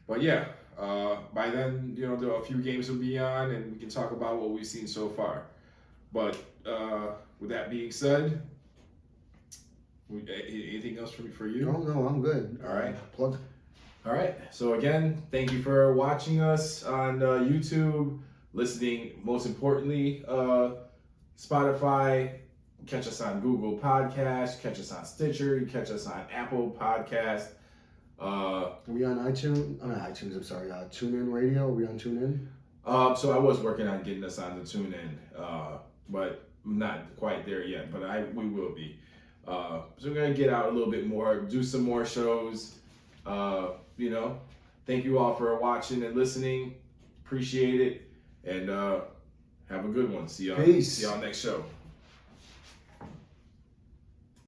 But yeah, by then, a few games will be on, and we can talk about what we've seen so far. But with that being said, anything else for you? Oh, no, I'm good. All right. Plug. All right. So again, thank you for watching us on YouTube, listening, most importantly, Spotify. Catch us on Google Podcast. Catch us on Stitcher. You catch us on Apple Podcast. Are we on iTunes? I'm sorry. TuneIn Radio. Are we on TuneIn? So I was working on getting us on the TuneIn, but I'm not quite there yet. But we will be. So we're gonna get out a little bit more, do some more shows. Thank you all for watching and listening. Appreciate it, and have a good one. See y'all. Peace. See y'all next show.